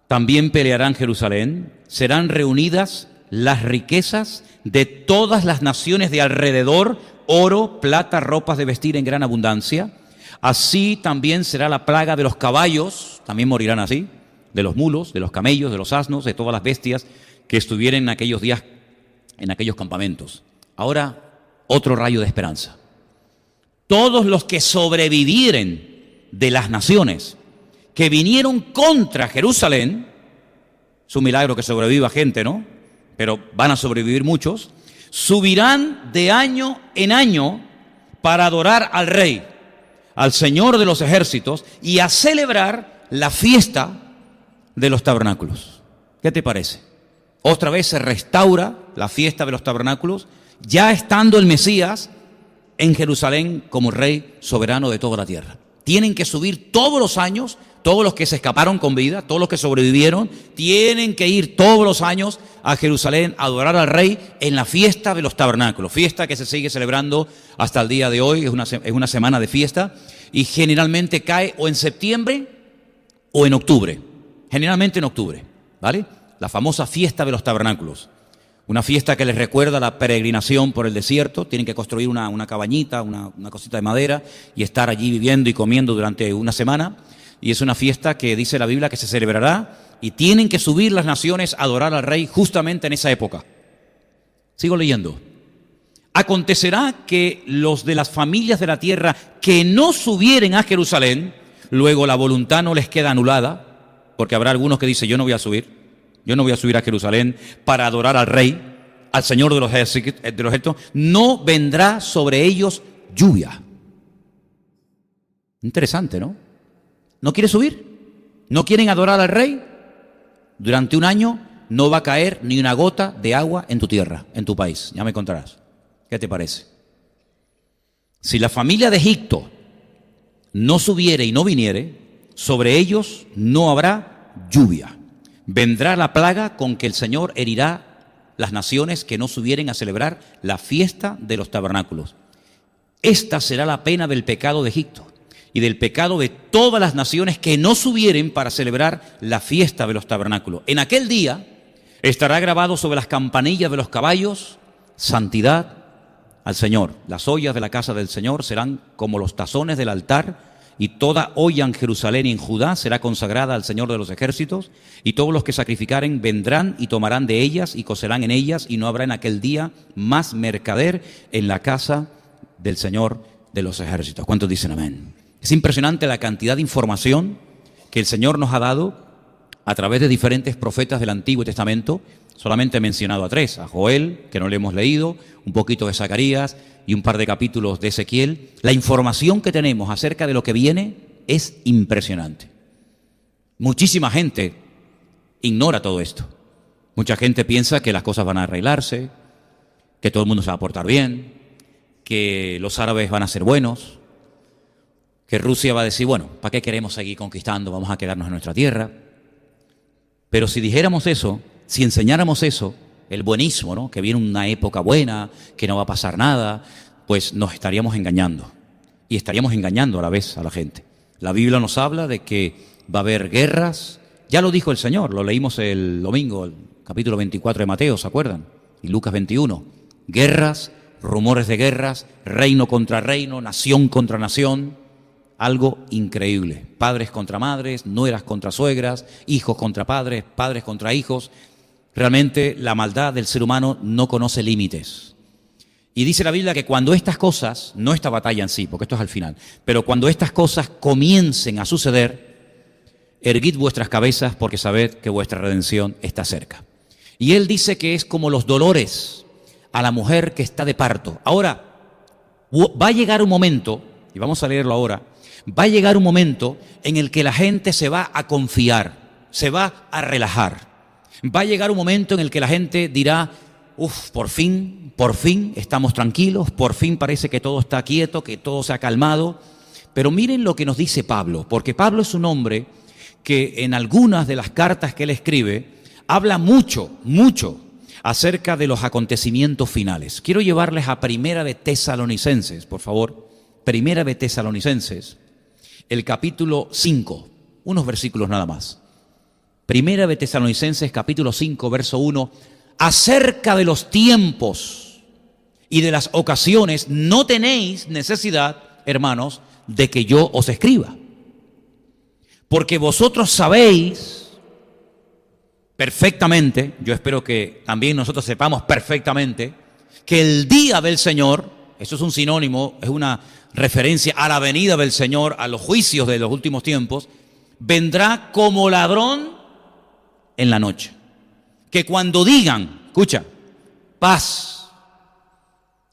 también peleará en Jerusalén. Serán reunidas las riquezas de todas las naciones de alrededor, oro, plata, ropas de vestir en gran abundancia. Así también será la plaga de los caballos, también morirán así, de los mulos, de los camellos, de los asnos, de todas las bestias que estuvieran en aquellos días, en aquellos campamentos. Ahora, otro rayo de esperanza. Todos los que sobrevivieren de las naciones que vinieron contra Jerusalén, es un milagro que sobreviva gente, ¿no? Pero van a sobrevivir muchos, subirán de año en año para adorar al Rey, al Señor de los ejércitos, y a celebrar la fiesta de los tabernáculos. ¿Qué te parece? Otra vez se restaura la fiesta de los tabernáculos, ya estando el Mesías en Jerusalén como Rey soberano de toda la tierra. Tienen que subir todos los años, todos los que se escaparon con vida, todos los que sobrevivieron, tienen que ir todos los años a Jerusalén a adorar al Rey en la fiesta de los tabernáculos, fiesta que se sigue celebrando hasta el día de hoy, es una semana de fiesta, y generalmente cae o en septiembre o en octubre, generalmente en octubre, ¿vale? La famosa fiesta de los tabernáculos, una fiesta que les recuerda la peregrinación por el desierto. Tienen que construir una cabañita, una cosita de madera y estar allí viviendo y comiendo durante una semana. Y es una fiesta que dice la Biblia que se celebrará y tienen que subir las naciones a adorar al Rey justamente en esa época. Sigo leyendo. Acontecerá que los de las familias de la tierra que no subieren a Jerusalén, luego la voluntad no les queda anulada, porque habrá algunos que dicen, yo no voy a subir a Jerusalén para adorar al Rey, al Señor de los ejércitos, no vendrá sobre ellos lluvia. Interesante, ¿no? ¿No quiere subir? ¿No quieren adorar al Rey? Durante un año no va a caer ni una gota de agua en tu tierra, en tu país. Ya me contarás. ¿Qué te parece? Si la familia de Egipto no subiere y no viniere, sobre ellos no habrá lluvia. Vendrá la plaga con que el Señor herirá las naciones que no subieren a celebrar la fiesta de los tabernáculos. Esta será la pena del pecado de Egipto y del pecado de todas las naciones que no subieren para celebrar la fiesta de los tabernáculos. En aquel día estará grabado sobre las campanillas de los caballos: santidad al Señor. Las ollas de la casa del Señor serán como los tazones del altar, y toda olla en Jerusalén y en Judá será consagrada al Señor de los ejércitos, y todos los que sacrificaren vendrán y tomarán de ellas y cocerán en ellas, y no habrá en aquel día más mercader en la casa del Señor de los ejércitos. ¿Cuántos dicen amén? Es impresionante la cantidad de información que el Señor nos ha dado a través de diferentes profetas del Antiguo Testamento. Solamente he mencionado a 3, a Joel, que no le hemos leído, un poquito de Zacarías y un par de capítulos de Ezequiel. La información que tenemos acerca de lo que viene es impresionante. Muchísima gente ignora todo esto. Mucha gente piensa que las cosas van a arreglarse, que todo el mundo se va a portar bien, que los árabes van a ser buenos, que Rusia va a decir, bueno, ¿para qué queremos seguir conquistando? Vamos a quedarnos en nuestra tierra. Pero si dijéramos eso, si enseñáramos eso, el buenismo, ¿no?, que viene una época buena, que no va a pasar nada, pues nos estaríamos engañando. Y estaríamos engañando a la vez a la gente. La Biblia nos habla de que va a haber guerras. Ya lo dijo el Señor, lo leímos el domingo, el capítulo 24 de Mateo, ¿se acuerdan? Y Lucas 21. Guerras, rumores de guerras, reino contra reino, nación contra nación. Algo increíble. Padres contra madres, nueras contra suegras, hijos contra padres, padres contra hijos. Realmente la maldad del ser humano no conoce límites. Y dice la Biblia que cuando estas cosas, no esta batalla en sí, porque esto es al final, pero cuando estas cosas comiencen a suceder, erguid vuestras cabezas porque sabed que vuestra redención está cerca. Y él dice que es como los dolores a la mujer que está de parto. Ahora, va a llegar un momento, y vamos a leerlo ahora, va a llegar un momento en el que la gente se va a confiar, se va a relajar. Va a llegar un momento en el que la gente dirá, por fin estamos tranquilos, por fin parece que todo está quieto, que todo se ha calmado. Pero miren lo que nos dice Pablo, porque Pablo es un hombre que en algunas de las cartas que él escribe habla mucho acerca de los acontecimientos finales. Quiero llevarles a Primera de Tesalonicenses, por favor. Primera de Tesalonicenses, el capítulo 5, unos versículos nada más. Primera de Tesalonicenses, capítulo 5, verso 1. Acerca de los tiempos y de las ocasiones no tenéis necesidad, hermanos, de que yo os escriba. Porque vosotros sabéis perfectamente, yo espero que también nosotros sepamos perfectamente, que el día del Señor, eso es un sinónimo, es una referencia a la venida del Señor, a los juicios de los últimos tiempos, vendrá como ladrón en la noche. Que cuando digan, escucha, paz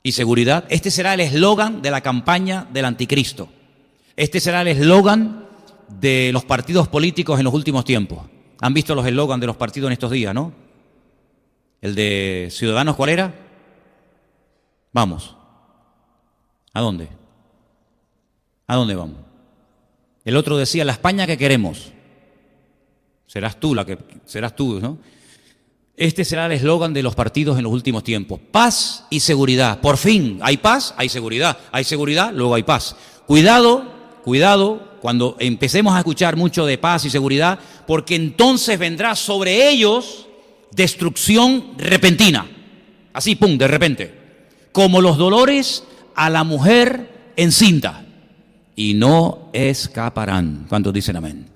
y seguridad, este será el eslogan de la campaña del anticristo. Este será el eslogan de los partidos políticos en los últimos tiempos. ¿Han visto los eslogans de los partidos en estos días, no? El de Ciudadanos, ¿cuál era? Vamos. ¿A dónde? ¿A dónde vamos? El otro decía, la España que queremos. Serás tú, ¿no? Este será el eslogan de los partidos en los últimos tiempos. Paz y seguridad. Por fin, hay paz, hay seguridad. Hay seguridad, luego hay paz. Cuidado, cuando empecemos a escuchar mucho de paz y seguridad, porque entonces vendrá sobre ellos destrucción repentina. Así, pum, de repente. Como los dolores a la mujer encinta. Y no escaparán. ¿Cuántos dicen amén?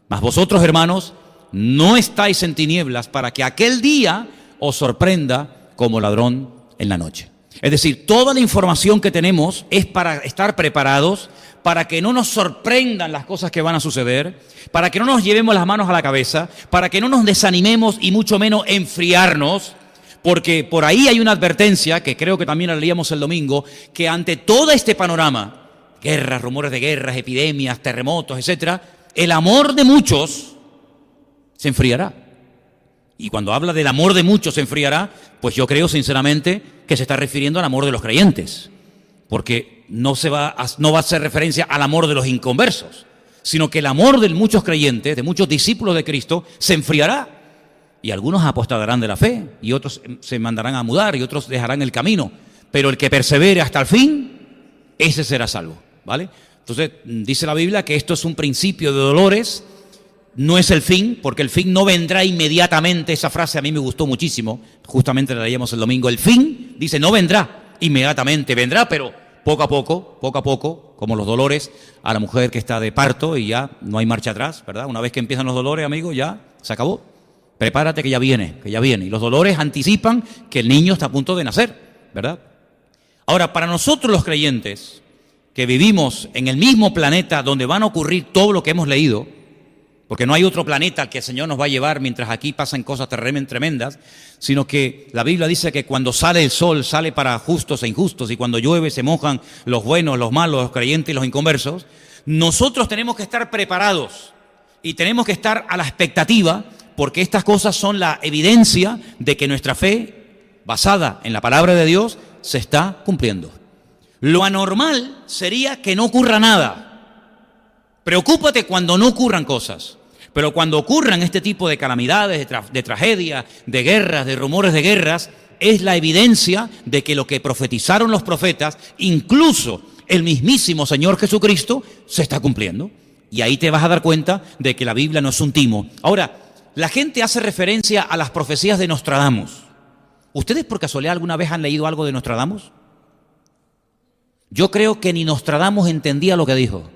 Mas vosotros, hermanos, no estáis en tinieblas para que aquel día os sorprenda como ladrón en la noche. Es decir, toda la información que tenemos es para estar preparados, para que no nos sorprendan las cosas que van a suceder, para que no nos llevemos las manos a la cabeza, para que no nos desanimemos y mucho menos enfriarnos, porque por ahí hay una advertencia, que creo que también la leíamos el domingo, que ante todo este panorama, guerras, rumores de guerras, epidemias, terremotos, etcétera, el amor de muchos se enfriará. Y cuando habla del amor de muchos se enfriará, pues yo creo sinceramente que se está refiriendo al amor de los creyentes, porque no va a hacer referencia al amor de los inconversos, sino que el amor de muchos creyentes, de muchos discípulos de Cristo, se enfriará. Y algunos apostatarán de la fe, y otros se mandarán a mudar, y otros dejarán el camino. Pero el que persevere hasta el fin, ese será salvo, ¿vale? Entonces, dice la Biblia que esto es un principio de dolores, no es el fin, porque el fin no vendrá inmediatamente. Esa frase a mí me gustó muchísimo, justamente la leíamos el domingo. El fin, dice, no vendrá inmediatamente, vendrá, pero poco a poco, como los dolores a la mujer que está de parto y ya no hay marcha atrás, ¿verdad? Una vez que empiezan los dolores, amigo, ya se acabó. Prepárate que ya viene. Y los dolores anticipan que el niño está a punto de nacer, ¿verdad? Ahora, para nosotros los creyentes, que vivimos en el mismo planeta donde van a ocurrir todo lo que hemos leído, porque no hay otro planeta al que el Señor nos va a llevar mientras aquí pasan cosas tremendas, sino que la Biblia dice que cuando sale el sol, sale para justos e injustos, y cuando llueve se mojan los buenos, los malos, los creyentes y los inconversos. Nosotros tenemos que estar preparados y tenemos que estar a la expectativa, porque estas cosas son la evidencia de que nuestra fe, basada en la palabra de Dios, se está cumpliendo. Lo anormal sería que no ocurra nada. Preocúpate cuando no ocurran cosas, pero cuando ocurran este tipo de calamidades, de tragedias, de guerras, de rumores de guerras, es la evidencia de que lo que profetizaron los profetas, incluso el mismísimo Señor Jesucristo, se está cumpliendo. Y ahí te vas a dar cuenta de que la Biblia no es un timo. Ahora, la gente hace referencia a las profecías de Nostradamus. ¿Ustedes por casualidad alguna vez han leído algo de Nostradamus? Yo creo que ni Nostradamus entendía lo que dijo.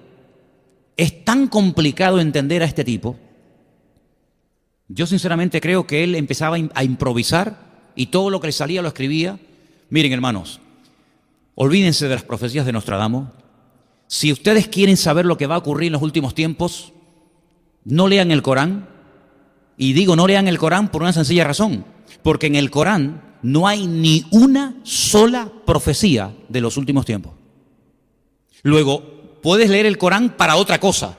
Es tan complicado entender a este tipo. Yo sinceramente creo que él empezaba a improvisar y todo lo que le salía lo escribía. Miren, hermanos, olvídense de las profecías de Nostradamus. Si ustedes quieren saber lo que va a ocurrir en los últimos tiempos, no lean el Corán. Y digo, no lean el Corán por una sencilla razón, porque en el Corán no hay ni una sola profecía de los últimos tiempos. Luego, puedes leer el Corán para otra cosa,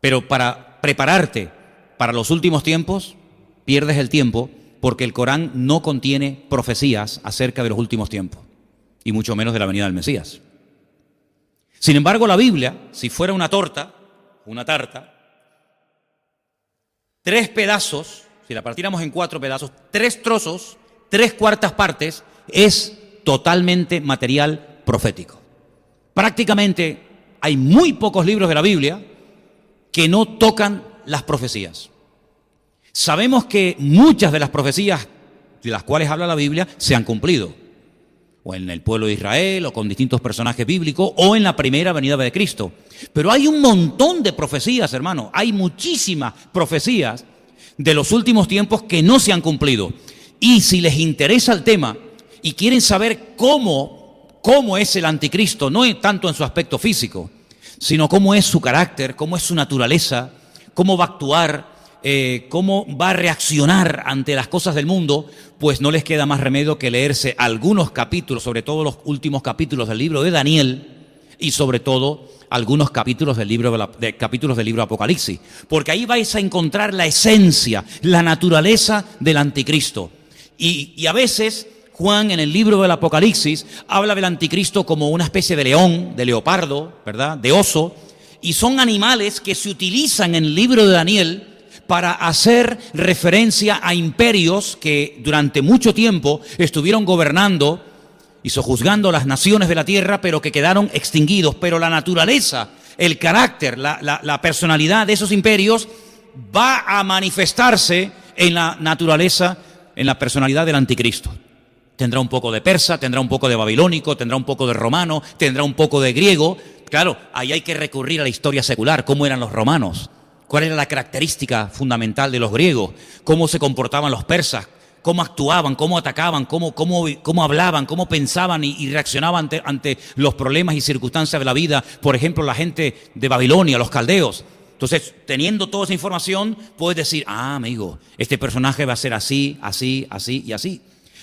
pero para prepararte para los últimos tiempos, pierdes el tiempo, porque el Corán no contiene profecías acerca de los últimos tiempos, y mucho menos de la venida del Mesías. Sin embargo, la Biblia, si fuera una tarta, 3 pedazos, si la partiéramos en 4 pedazos, 3 trozos, 3/4 partes, es totalmente material profético. Prácticamente hay muy pocos libros de la Biblia que no tocan las profecías. Sabemos que muchas de las profecías de las cuales habla la Biblia se han cumplido, o en el pueblo de Israel, o con distintos personajes bíblicos, o en la primera venida de Cristo. Pero hay un montón de profecías, hermano, hay muchísimas profecías de los últimos tiempos que no se han cumplido. Y si les interesa el tema y quieren saber cómo es el anticristo, no tanto en su aspecto físico, sino cómo es su carácter, cómo es su naturaleza, cómo va a actuar, cómo va a reaccionar ante las cosas del mundo, pues no les queda más remedio que leerse algunos capítulos, sobre todo los últimos capítulos del libro de Daniel, y sobre todo algunos capítulos del libro de Apocalipsis, porque ahí vais a encontrar la esencia, la naturaleza del anticristo. Y a veces Juan en el libro del Apocalipsis habla del anticristo como una especie de león, de leopardo, ¿verdad?, de oso, y son animales que se utilizan en el libro de Daniel para hacer referencia a imperios que durante mucho tiempo estuvieron gobernando y sojuzgando las naciones de la tierra, pero que quedaron extinguidos. Pero la naturaleza, el carácter, la personalidad de esos imperios va a manifestarse en la naturaleza, en la personalidad del anticristo. Tendrá un poco de persa, tendrá un poco de babilónico, tendrá un poco de romano, tendrá un poco de griego. Claro, ahí hay que recurrir a la historia secular, cómo eran los romanos, cuál era la característica fundamental de los griegos, cómo se comportaban los persas, cómo actuaban, cómo atacaban, cómo hablaban, cómo pensaban y reaccionaban ante los problemas y circunstancias de la vida. Por ejemplo, la gente de Babilonia, los caldeos. Entonces, teniendo toda esa información, puedes decir, amigo, este personaje va a ser así, así, así y así.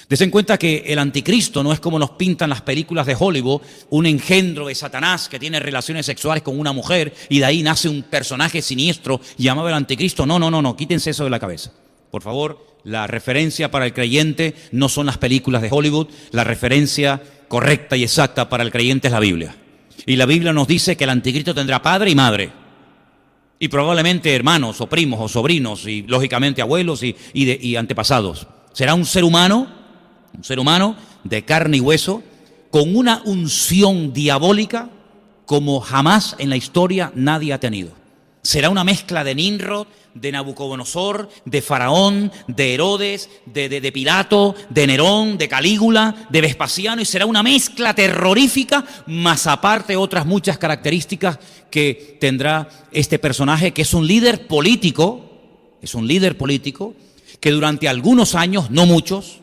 Des en cuenta que el anticristo no es como nos pintan las películas de Hollywood, un engendro de Satanás que tiene relaciones sexuales con una mujer y de ahí nace un personaje siniestro llamado el anticristo. No, quítense eso de la cabeza. Por favor, la referencia para el creyente no son las películas de Hollywood, la referencia correcta y exacta para el creyente es la Biblia. Y la Biblia nos dice que el anticristo tendrá padre y madre, y probablemente hermanos o primos o sobrinos, y lógicamente abuelos y antepasados. Será un ser humano de carne y hueso, con una unción diabólica como jamás en la historia nadie ha tenido. Será una mezcla de Nimrod, de Nabucodonosor, de Faraón, de Herodes, de Pilato, de Nerón, de Calígula, de Vespasiano, y será una mezcla terrorífica, más aparte otras muchas características que tendrá este personaje, que es un líder político, que durante algunos años, no muchos,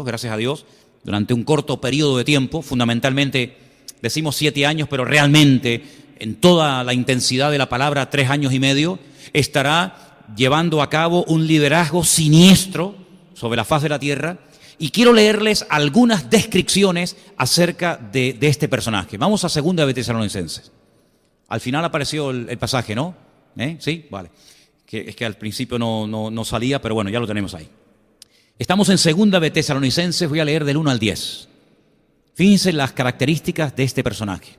gracias a Dios, durante un corto periodo de tiempo, fundamentalmente decimos 7 años, pero realmente en toda la intensidad de la palabra 3 años y medio, estará llevando a cabo un liderazgo siniestro sobre la faz de la tierra. Y quiero leerles algunas descripciones acerca de este personaje. Vamos a 2 de Tesalonicenses. Al final apareció el pasaje, ¿no? ¿Sí? Vale. Es que al principio no salía, pero bueno, ya lo tenemos ahí. Estamos en 2 de Tesalonicenses, voy a leer del 1 al 10. Fíjense las características de este personaje.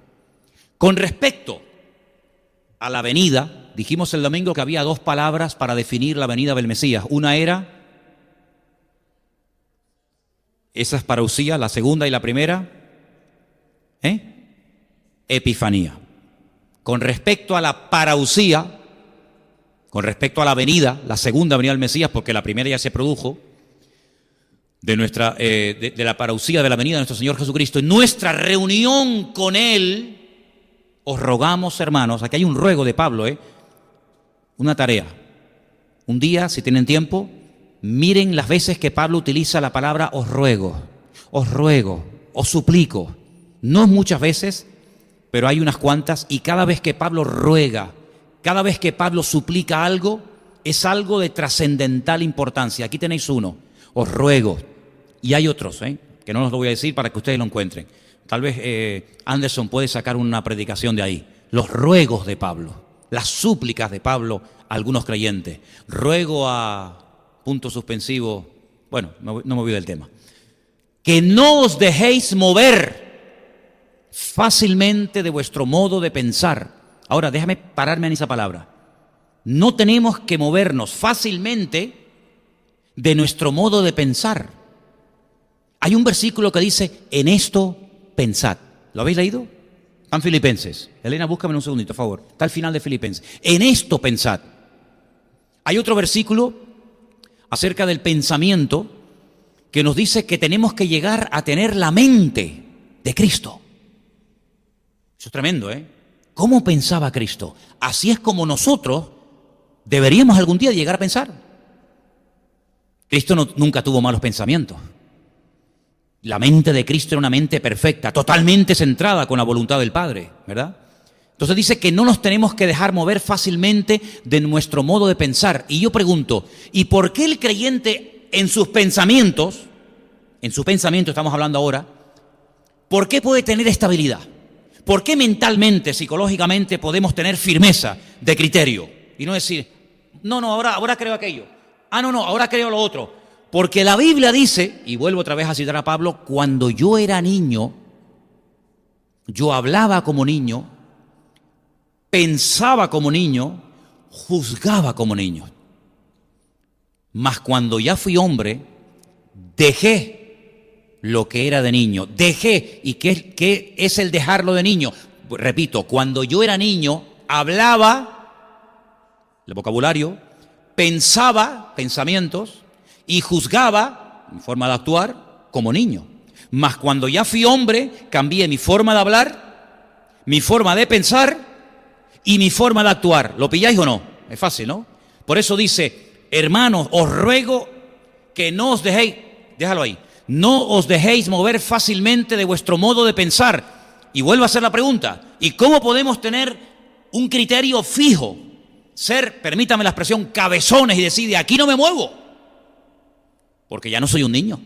Con respecto a la venida, dijimos el domingo que había 2 palabras para definir la venida del Mesías. Una era, esa es parousia, la segunda y la primera, epifanía. Con respecto a la parousia, con respecto a la venida, la segunda venida del Mesías, porque la primera ya se produjo, de la parousia de la venida de nuestro Señor Jesucristo, en nuestra reunión con Él, os rogamos, hermanos, aquí hay un ruego de Pablo, una tarea. Un día, si tienen tiempo, miren las veces que Pablo utiliza la palabra os ruego, os suplico. No muchas veces, pero hay unas cuantas, y cada vez que Pablo ruega, cada vez que Pablo suplica algo, es algo de trascendental importancia. Aquí tenéis uno, os ruego. Y hay otros, que no os lo voy a decir para que ustedes lo encuentren. Tal vez Anderson puede sacar una predicación de ahí. Los ruegos de Pablo, las súplicas de Pablo a algunos creyentes. Ruego a punto suspensivo, bueno, no me voy del tema. Que no os dejéis mover fácilmente de vuestro modo de pensar. Ahora, déjame pararme en esa palabra. No tenemos que movernos fácilmente de nuestro modo de pensar. Hay un versículo que dice, en esto pensad. ¿Lo habéis leído? Están Filipenses. Elena, búscame un segundito, por favor. Está al final de Filipenses. En esto pensad. Hay otro versículo acerca del pensamiento que nos dice que tenemos que llegar a tener la mente de Cristo. Eso es tremendo, ¿Cómo pensaba Cristo? Así es como nosotros deberíamos algún día llegar a pensar. Cristo nunca tuvo malos pensamientos. La mente de Cristo era una mente perfecta, totalmente centrada con la voluntad del Padre, ¿verdad? Entonces dice que no nos tenemos que dejar mover fácilmente de nuestro modo de pensar. Y yo pregunto, ¿y por qué el creyente en sus pensamientos estamos hablando ahora, por qué puede tener estabilidad? ¿Por qué mentalmente, psicológicamente podemos tener firmeza de criterio? Y no decir, no, ahora creo aquello. No, ahora creo lo otro. Porque la Biblia dice, y vuelvo otra vez a citar a Pablo, cuando yo era niño, yo hablaba como niño, pensaba como niño, juzgaba como niño. Mas cuando ya fui hombre, dejé lo que era de niño. Dejé, ¿y qué es el dejarlo de niño? Repito, cuando yo era niño, hablaba, el vocabulario, pensaba, pensamientos, y juzgaba, mi forma de actuar, como niño. Mas cuando ya fui hombre, cambié mi forma de hablar, mi forma de pensar y mi forma de actuar. ¿Lo pilláis o no? Es fácil, ¿no? Por eso dice, hermanos, os ruego que no os dejéis, déjalo ahí, no os dejéis mover fácilmente de vuestro modo de pensar. Y vuelvo a hacer la pregunta, ¿y cómo podemos tener un criterio fijo? Ser, permítame la expresión, cabezones y decir, de aquí no me muevo. Porque ya no soy un niño,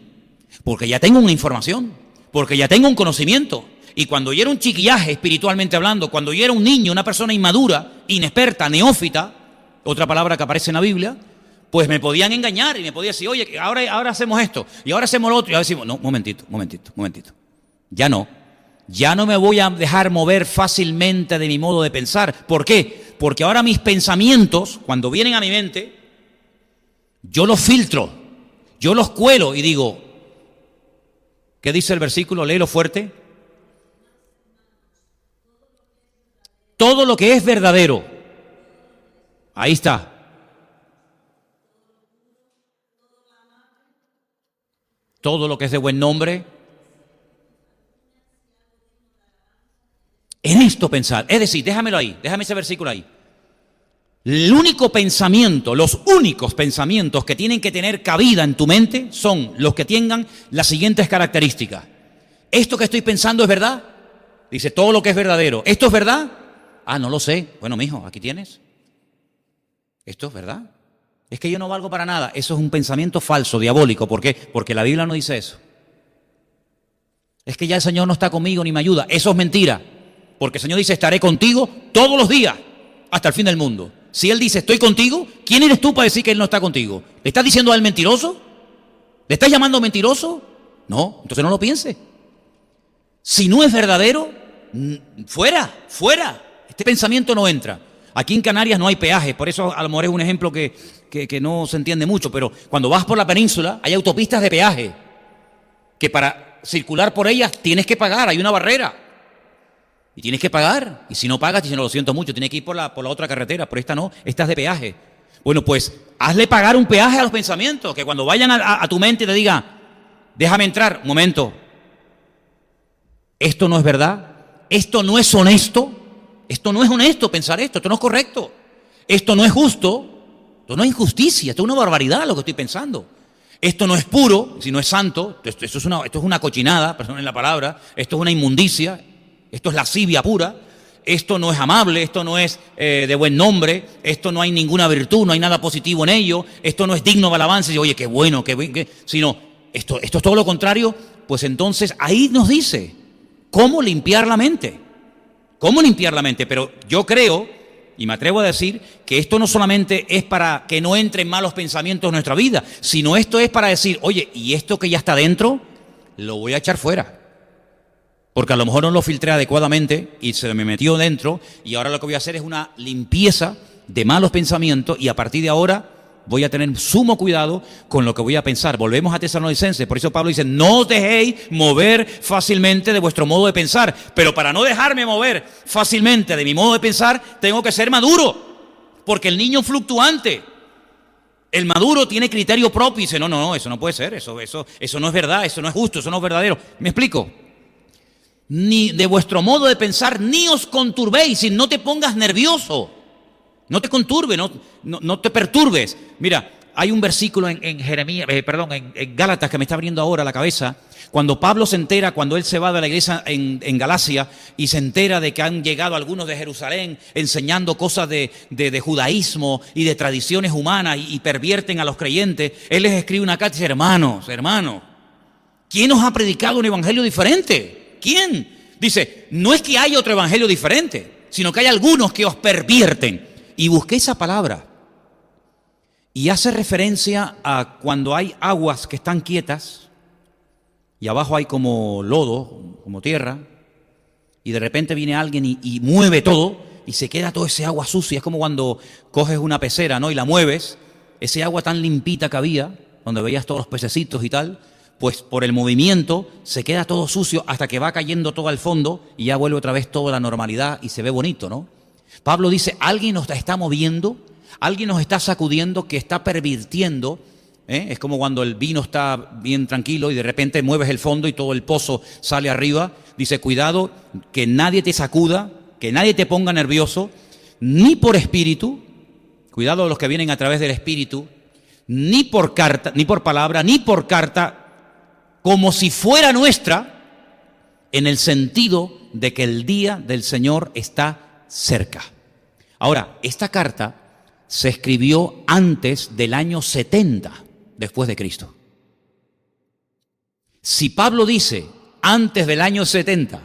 porque ya tengo una información, porque ya tengo un conocimiento. Y cuando yo era un chiquillaje, espiritualmente hablando, cuando yo era un niño, una persona inmadura, inexperta, neófita, otra palabra que aparece en la Biblia, pues me podían engañar y me podían decir, oye, ahora hacemos esto, y ahora hacemos lo otro, y ahora decimos, no, momentito. Ya no me voy a dejar mover fácilmente de mi modo de pensar. ¿Por qué? Porque ahora mis pensamientos, cuando vienen a mi mente, yo los filtro, yo los cuelo y digo, ¿qué dice el versículo? Léelo fuerte. Todo lo que es verdadero. Ahí está. Todo lo que es de buen nombre. En esto pensar. Es decir, déjame ese versículo ahí. El único pensamiento, los únicos pensamientos que tienen que tener cabida en tu mente son los que tengan las siguientes características. ¿Esto que estoy pensando es verdad? Dice, todo lo que es verdadero. ¿Esto es verdad? Ah, no lo sé. Bueno, mijo, aquí tienes. ¿Esto es verdad? Es que yo no valgo para nada. Eso es un pensamiento falso, diabólico. ¿Por qué? Porque la Biblia no dice eso. Es que ya el Señor no está conmigo ni me ayuda. Eso es mentira. Porque el Señor dice, estaré contigo todos los días hasta el fin del mundo. Si Él dice, estoy contigo, ¿quién eres tú para decir que Él no está contigo? ¿Le estás diciendo a Él mentiroso? ¿Le estás llamando mentiroso? No, entonces no lo piense. Si no es verdadero, fuera. Este pensamiento no entra. Aquí en Canarias no hay peajes, por eso a lo mejor es un ejemplo que no se entiende mucho, pero cuando vas por la península hay autopistas de peaje, que para circular por ellas tienes que pagar, hay una barrera. Y tienes que pagar, y si no pagas, te dicen, no, lo siento mucho, tienes que ir por la otra carretera, pero esta no, esta es de peaje. Bueno, pues hazle pagar un peaje a los pensamientos, que cuando vayan a tu mente te diga, déjame entrar, un momento, esto no es verdad, esto no es honesto pensar esto no es correcto, esto no es justo, esto no es injusticia, esto es una barbaridad lo que estoy pensando. Esto no es puro, si no es santo, esto es una cochinada, perdonen la palabra, esto es una inmundicia. Esto es lascivia pura, esto no es amable, esto no es de buen nombre, esto no hay ninguna virtud, no hay nada positivo en ello, esto no es digno de alabanza, y oye, qué bueno, sino esto es todo lo contrario. Pues entonces ahí nos dice cómo limpiar la mente, pero yo creo, y me atrevo a decir, que esto no solamente es para que no entren malos pensamientos en nuestra vida, sino esto es para decir, oye, y esto que ya está dentro, lo voy a echar fuera. Porque a lo mejor no lo filtré adecuadamente y se me metió dentro, y ahora lo que voy a hacer es una limpieza de malos pensamientos, y a partir de ahora voy a tener sumo cuidado con lo que voy a pensar. Volvemos a Tesalonicenses, por eso Pablo dice, no os dejéis mover fácilmente de vuestro modo de pensar. Pero para no dejarme mover fácilmente de mi modo de pensar, tengo que ser maduro, porque el niño fluctuante, el maduro tiene criterio propio y dice, no, eso no puede ser, eso no es verdad, eso no es justo, eso no es verdadero. ¿Me explico? Ni de vuestro modo de pensar, ni os conturbéis, y no te pongas nervioso, no te conturbe, no te perturbes. Mira, hay un versículo en Gálatas que me está abriendo ahora la cabeza, cuando Pablo se entera, cuando él se va de la iglesia en Galacia y se entera de que han llegado algunos de Jerusalén enseñando cosas de judaísmo y de tradiciones humanas y pervierten a los creyentes, él les escribe una carta y dice, hermanos, ¿quién os ha predicado un evangelio diferente? ¿Quién? Dice, no es que haya otro evangelio diferente, sino que hay algunos que os pervierten. Y busqué esa palabra. Y hace referencia a cuando hay aguas que están quietas y abajo hay como lodo, como tierra, y de repente viene alguien y mueve todo y se queda todo ese agua sucia. Es como cuando coges una pecera, ¿no? Y la mueves, ese agua tan limpita que había, donde veías todos los pececitos y tal, pues por el movimiento se queda todo sucio hasta que va cayendo todo al fondo y ya vuelve otra vez toda la normalidad y se ve bonito, ¿no? Pablo dice, alguien nos está moviendo, alguien nos está sacudiendo, que está pervirtiendo. Es como cuando el vino está bien tranquilo y de repente mueves el fondo y todo el pozo sale arriba. Dice, cuidado, que nadie te sacuda, que nadie te ponga nervioso, ni por espíritu, cuidado los que vienen a través del espíritu, ni por carta, ni por palabra, ni por carta, como si fuera nuestra, en el sentido de que el día del Señor está cerca. Ahora, esta carta se escribió antes del año 70 después de Cristo. Si Pablo dice antes del año 70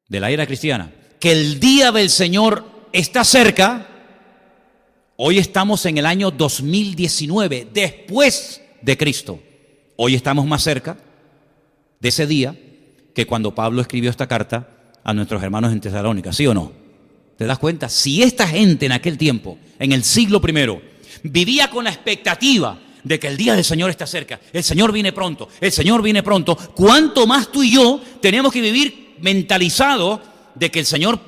de la era cristiana que el día del Señor está cerca, hoy estamos en el año 2019 después de Cristo. Hoy estamos más cerca de ese día que cuando Pablo escribió esta carta a nuestros hermanos en Tesalónica, ¿sí o no? ¿Te das cuenta? Si esta gente en aquel tiempo, en el siglo I, vivía con la expectativa de que el día del Señor está cerca, el Señor viene pronto, el Señor viene pronto, ¿cuánto más tú y yo tenemos que vivir mentalizados de que el Señor,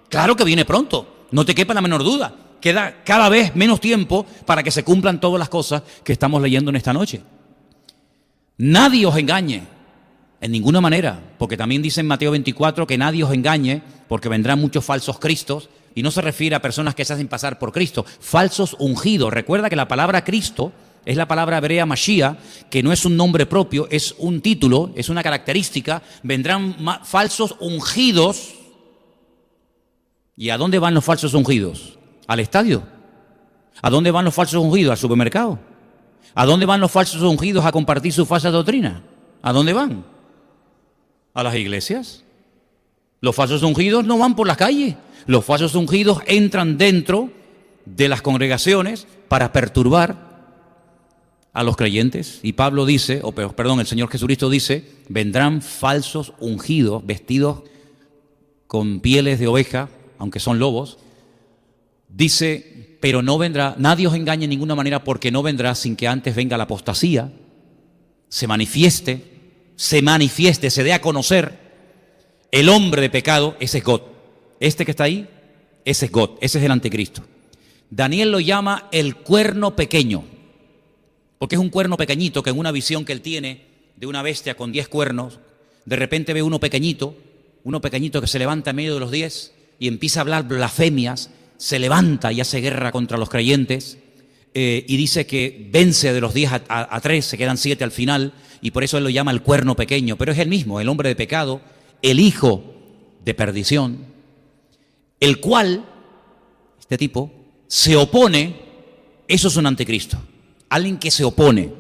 claro que viene pronto? No te quepa la menor duda. Queda cada vez menos tiempo para que se cumplan todas las cosas que estamos leyendo en esta noche. Nadie os engañe, en ninguna manera, porque también dice en Mateo 24 que nadie os engañe, porque vendrán muchos falsos cristos, y no se refiere a personas que se hacen pasar por Cristo, falsos ungidos. Recuerda que la palabra Cristo es la palabra hebrea Mashiach, que no es un nombre propio, es un título, es una característica. Vendrán falsos ungidos. ¿Y a dónde van los falsos ungidos? ¿Al estadio? ¿A dónde van los falsos ungidos? ¿Al supermercado? ¿A dónde van los falsos ungidos a compartir su falsa doctrina? ¿A dónde van? ¿A las iglesias? Los falsos ungidos no van por las calles. Los falsos ungidos entran dentro de las congregaciones para perturbar a los creyentes. Y Pablo dice, el Señor Jesucristo dice, vendrán falsos ungidos vestidos con pieles de oveja, aunque son lobos. Dice, pero no vendrá, nadie os engañe en ninguna manera, porque no vendrá sin que antes venga la apostasía, se manifieste, se dé a conocer el hombre de pecado. Ese es God. Este que está ahí, ese es God, ese es el anticristo. Daniel lo llama el cuerno pequeño, porque es un cuerno pequeñito que en una visión que él tiene de una bestia con 10 cuernos, de repente ve uno pequeñito que se levanta en medio de los 10 y empieza a hablar blasfemias, se levanta y hace guerra contra los creyentes, y dice que vence de los 10 a 3, se quedan 7 al final, y por eso él lo llama el cuerno pequeño, pero es el mismo, el hombre de pecado, el hijo de perdición, el cual, este tipo, se opone. Eso es un anticristo, alguien que se opone,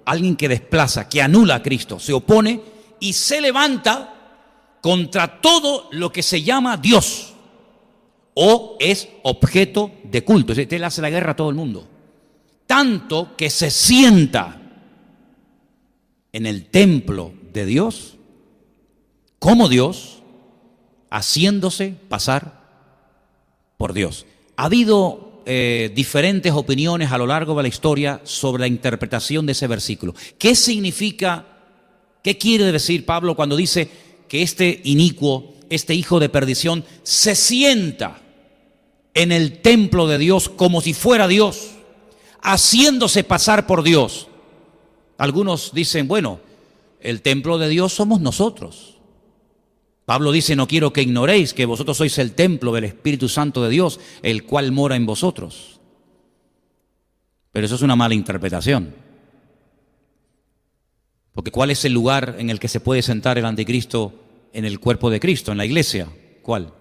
alguien que desplaza, que anula a Cristo, se opone y se levanta contra todo lo que se llama Dios o es objeto de culto. Él hace la guerra a todo el mundo, tanto que se sienta en el templo de Dios como Dios, haciéndose pasar por Dios. Ha habido diferentes opiniones a lo largo de la historia sobre la interpretación de ese versículo. ¿Qué significa, qué quiere decir Pablo cuando dice que este inicuo, este hijo de perdición, se sienta en el templo de Dios como si fuera Dios, haciéndose pasar por Dios? Algunos dicen, bueno, el templo de Dios somos nosotros. Pablo dice, no quiero que ignoréis que vosotros sois el templo del Espíritu Santo de Dios, el cual mora en vosotros. Pero eso es una mala interpretación. Porque ¿cuál es el lugar en el que se puede sentar el anticristo en el cuerpo de Cristo, en la iglesia? ¿Cuál?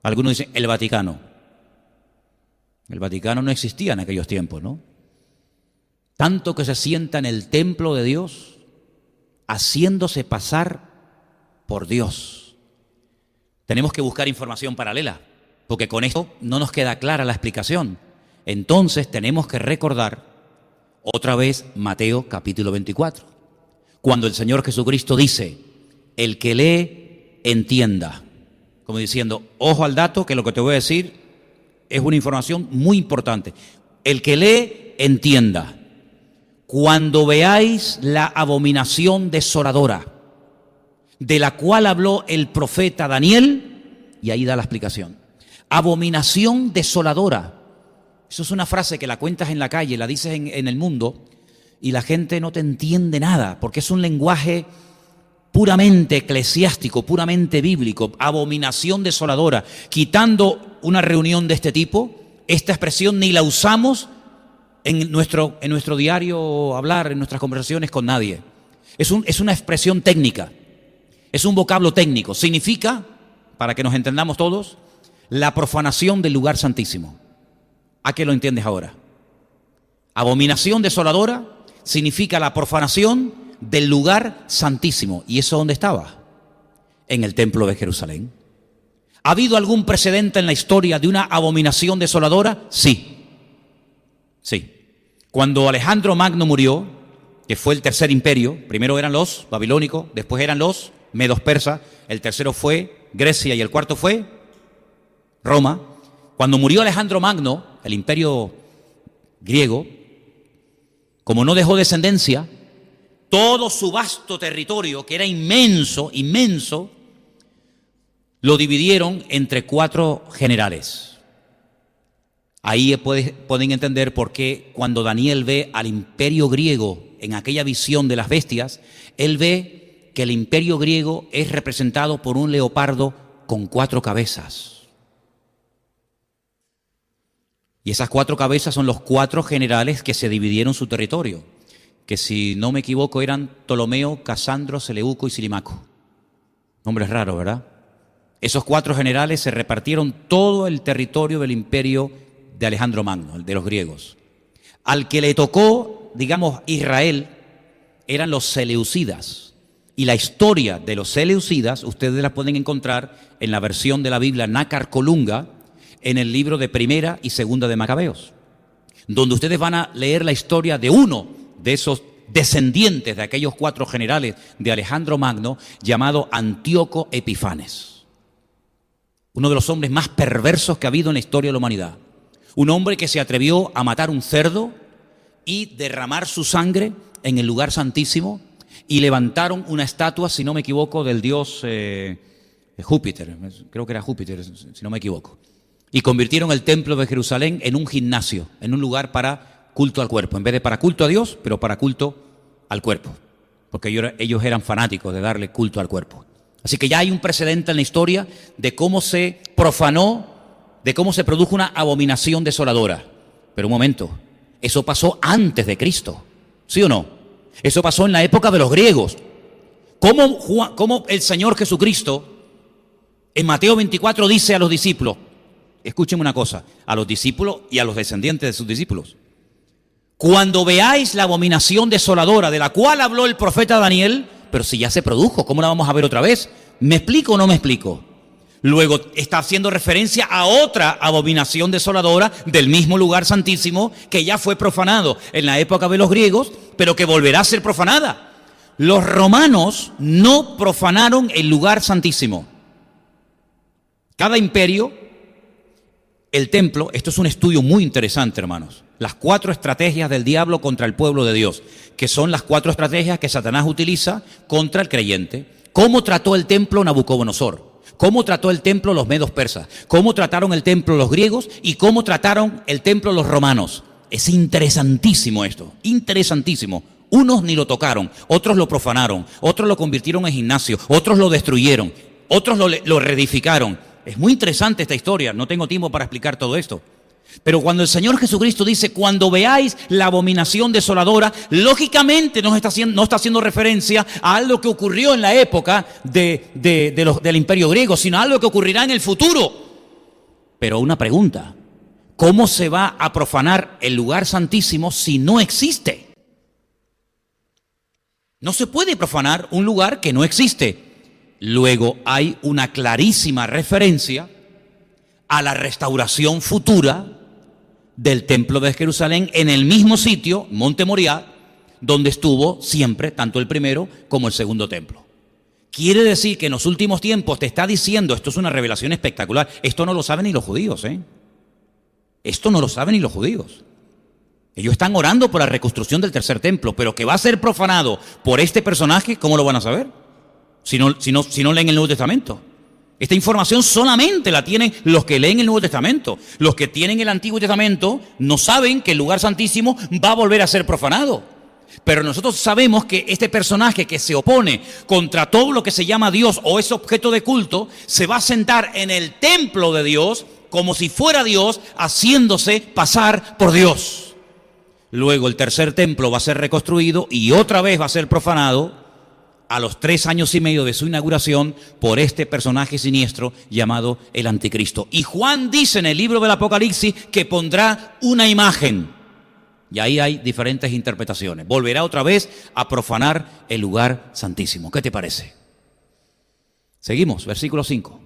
Algunos dicen, el Vaticano. El Vaticano no existía en aquellos tiempos, ¿no? Tanto que se sienta en el templo de Dios, haciéndose pasar por Dios. Tenemos que buscar información paralela, porque con esto no nos queda clara la explicación. Entonces tenemos que recordar otra vez Mateo capítulo 24, cuando el Señor Jesucristo dice, el que lee, entienda. Como diciendo, ojo al dato, que lo que te voy a decir es una información muy importante. El que lee, entienda. Cuando veáis la abominación desoladora, de la cual habló el profeta Daniel, y ahí da la explicación. Abominación desoladora. Eso es una frase que la cuentas en la calle, la dices en el mundo, y la gente no te entiende nada, porque es un lenguaje puramente eclesiástico, puramente bíblico. Abominación desoladora. Quitando una reunión de este tipo, esta expresión ni la usamos en nuestro diario hablar, en nuestras conversaciones con nadie. Es una expresión técnica, es un vocablo técnico. Significa, para que nos entendamos todos, la profanación del lugar santísimo. ¿A qué lo entiendes ahora? Abominación desoladora significa la profanación del lugar santísimo. ¿Y eso dónde estaba? En el templo de Jerusalén. ¿Ha habido algún precedente en la historia de una abominación desoladora? Sí. Sí. Cuando Alejandro Magno murió, que fue el tercer imperio, primero eran los babilónicos, después eran los medos persas, el tercero fue Grecia y el cuarto fue Roma. Cuando murió Alejandro Magno, el imperio griego, como no dejó descendencia, todo su vasto territorio, que era inmenso, inmenso, lo dividieron entre 4 generales. Ahí pueden entender por qué cuando Daniel ve al imperio griego en aquella visión de las bestias, él ve que el imperio griego es representado por un leopardo con 4 cabezas. Y esas 4 cabezas son los 4 generales que se dividieron su territorio, que si no me equivoco eran Ptolomeo, Casandro, Seleuco y Silimaco. Nombres raros, ¿verdad? Esos 4 generales se repartieron todo el territorio del imperio de Alejandro Magno, el de los griegos. Al que le tocó, digamos, Israel, eran los seleucidas. Y la historia de los seleucidas, ustedes la pueden encontrar en la versión de la Biblia Nácar Colunga, en el libro de Primera y Segunda de Macabeos, donde ustedes van a leer la historia de uno de esos descendientes de aquellos 4 generales de Alejandro Magno, llamado Antíoco Epifanes. Uno de los hombres más perversos que ha habido en la historia de la humanidad. Un hombre que se atrevió a matar un cerdo y derramar su sangre en el lugar santísimo, y levantaron una estatua, si no me equivoco, del dios Júpiter, creo que era Júpiter, si no me equivoco. Y convirtieron el templo de Jerusalén en un gimnasio, en un lugar para culto al cuerpo, en vez de para culto a Dios, pero para culto al cuerpo, porque ellos eran fanáticos de darle culto al cuerpo. Así que ya hay un precedente en la historia de cómo se profanó, de cómo se produjo una abominación desoladora. Pero un momento, eso pasó antes de Cristo, ¿sí o no? Eso pasó en la época de los griegos. ¿Cómo el Señor Jesucristo en Mateo 24 dice a los discípulos? Escúchenme una cosa, a los discípulos y a los descendientes de sus discípulos: cuando veáis la abominación desoladora de la cual habló el profeta Daniel, pero si ya se produjo, ¿cómo la vamos a ver otra vez? ¿Me explico o no me explico? Luego está haciendo referencia a otra abominación desoladora del mismo lugar santísimo que ya fue profanado en la época de los griegos, pero que volverá a ser profanada. Los romanos no profanaron el lugar santísimo. Cada imperio, el templo, esto es un estudio muy interesante, hermanos. Las 4 estrategias del diablo contra el pueblo de Dios, que son las 4 estrategias que Satanás utiliza contra el creyente. ¿Cómo trató el templo Nabucodonosor? ¿Cómo trató el templo los medos persas? ¿Cómo trataron el templo los griegos? ¿Y cómo trataron el templo los romanos? Es interesantísimo esto, interesantísimo. Unos ni lo tocaron, otros lo profanaron, otros lo convirtieron en gimnasio, otros lo destruyeron, otros lo reedificaron. Es muy interesante esta historia, no tengo tiempo para explicar todo esto. Pero cuando el Señor Jesucristo dice, cuando veáis la abominación desoladora, lógicamente no está haciendo referencia a algo que ocurrió en la época del imperio griego, sino a algo que ocurrirá en el futuro. Pero una pregunta: ¿cómo se va a profanar el lugar santísimo si no existe? No se puede profanar un lugar que no existe. Luego hay una clarísima referencia a la restauración futura del templo de Jerusalén en el mismo sitio, Monte Moriah, donde estuvo siempre tanto el primero como el segundo templo. Quiere decir que en los últimos tiempos te está diciendo, esto es una revelación espectacular, esto no lo saben ni los judíos, Esto no lo saben ni los judíos. Ellos están orando por la reconstrucción del tercer templo, pero que va a ser profanado por este personaje, ¿cómo lo van a saber? Si no leen el Nuevo Testamento. Esta información solamente la tienen los que leen el Nuevo Testamento. Los que tienen el Antiguo Testamento no saben que el lugar santísimo va a volver a ser profanado. Pero nosotros sabemos que este personaje que se opone contra todo lo que se llama Dios o es objeto de culto, se va a sentar en el templo de Dios como si fuera Dios, haciéndose pasar por Dios. Luego el tercer templo va a ser reconstruido y otra vez va a ser profanado a los 3 años y medio de su inauguración por este personaje siniestro llamado el Anticristo. Y Juan dice en el libro del Apocalipsis que pondrá una imagen. Y ahí hay diferentes interpretaciones. Volverá otra vez a profanar el lugar santísimo. ¿Qué te parece? Seguimos, versículo 5.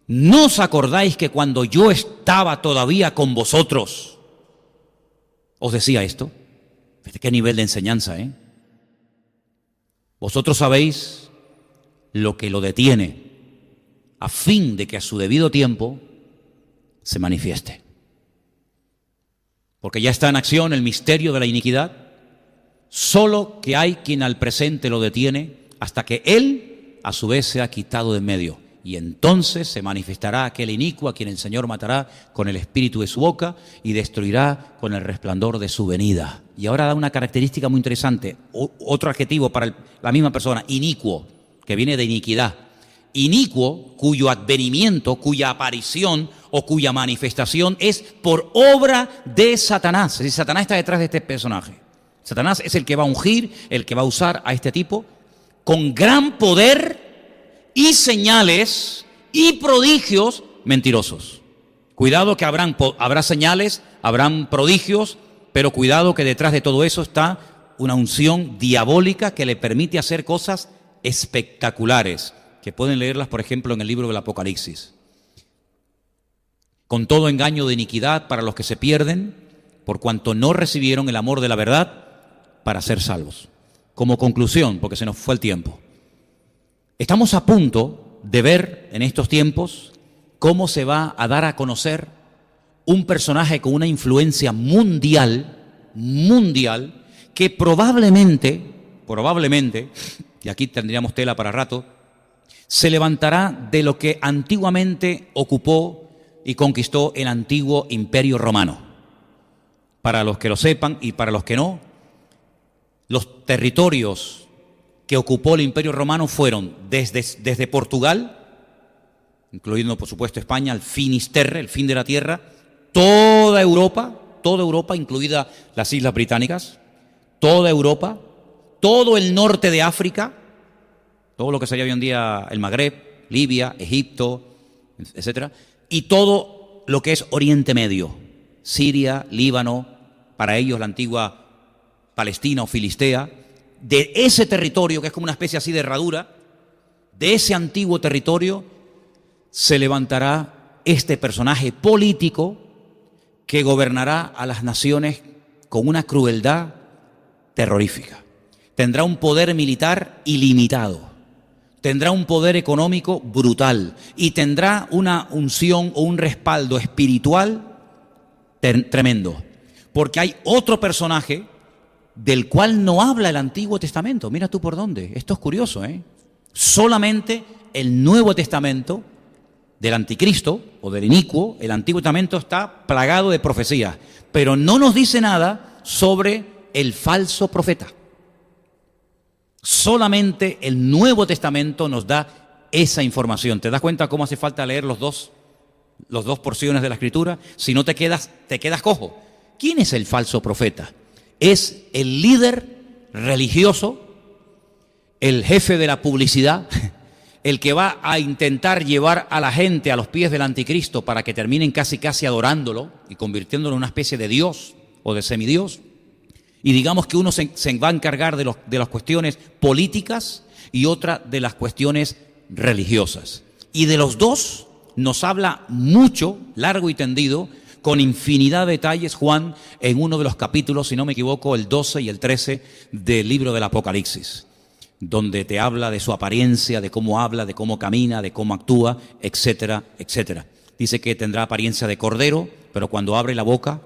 ¿No os acordáis que cuando yo estaba todavía con vosotros os decía esto? Fíjate qué nivel de enseñanza, ¿eh? Vosotros sabéis lo que lo detiene, a fin de que a su debido tiempo se manifieste. Porque ya está en acción el misterio de la iniquidad, solo que hay quien al presente lo detiene hasta que él a su vez sea quitado de en medio. Y entonces se manifestará aquel inicuo a quien el Señor matará con el espíritu de su boca y destruirá con el resplandor de su venida. Y ahora da una característica muy interesante, otro adjetivo para la misma persona, inicuo, que viene de iniquidad. Inicuo, cuyo advenimiento, cuya aparición o cuya manifestación es por obra de Satanás. Es decir, Satanás está detrás de este personaje. Satanás es el que va a ungir, el que va a usar a este tipo con gran poder y señales y prodigios mentirosos. Cuidado que habrá señales, habrán prodigios, pero cuidado que detrás de todo eso está una unción diabólica que le permite hacer cosas espectaculares, que pueden leerlas, por ejemplo, en el libro del Apocalipsis. Con todo engaño de iniquidad para los que se pierden, por cuanto no recibieron el amor de la verdad para ser salvos. Como conclusión, porque se nos fue el tiempo, estamos a punto de ver en estos tiempos cómo se va a dar a conocer un personaje con una influencia mundial, que probablemente, y aquí tendríamos tela para rato, se levantará de lo que antiguamente ocupó y conquistó el antiguo Imperio Romano. Para los que lo sepan y para los que no, los territorios que ocupó el Imperio Romano fueron desde Portugal, incluyendo por supuesto España, el Finisterre, el fin de la tierra, toda Europa, incluida las Islas Británicas, toda Europa, todo el norte de África, todo lo que sería hoy en día el Magreb, Libia, Egipto, etcétera, y todo lo que es Oriente Medio, Siria, Líbano, para ellos la antigua Palestina o Filistea. De ese territorio, que es como una especie así de herradura, de ese antiguo territorio, se levantará este personaje político que gobernará a las naciones con una crueldad terrorífica. Tendrá un poder militar ilimitado, tendrá un poder económico brutal y tendrá una unción o un respaldo espiritual tremendo. Porque hay otro personaje del cual no habla el Antiguo Testamento. Mira tú por dónde. Esto es curioso, ¿eh? Solamente el Nuevo Testamento del Anticristo o del inicuo, el Antiguo Testamento está plagado de profecías, pero no nos dice nada sobre el falso profeta. Solamente el Nuevo Testamento nos da esa información. ¿Te das cuenta cómo hace falta leer las dos porciones de la Escritura? Si no te quedas cojo. ¿Quién es el falso profeta? Es el líder religioso, el jefe de la publicidad, el que va a intentar llevar a la gente a los pies del Anticristo para que terminen casi adorándolo y convirtiéndolo en una especie de Dios o de semidios. Y digamos que uno se va a encargar de las cuestiones políticas y otra de las cuestiones religiosas. Y de los dos nos habla mucho, largo y tendido, con infinidad de detalles, Juan, en uno de los capítulos, si no me equivoco, el 12 y el 13 del libro del Apocalipsis, donde te habla de su apariencia, de cómo habla, de cómo camina, de cómo actúa, etcétera, etcétera. Dice que tendrá apariencia de cordero, pero cuando abre la boca,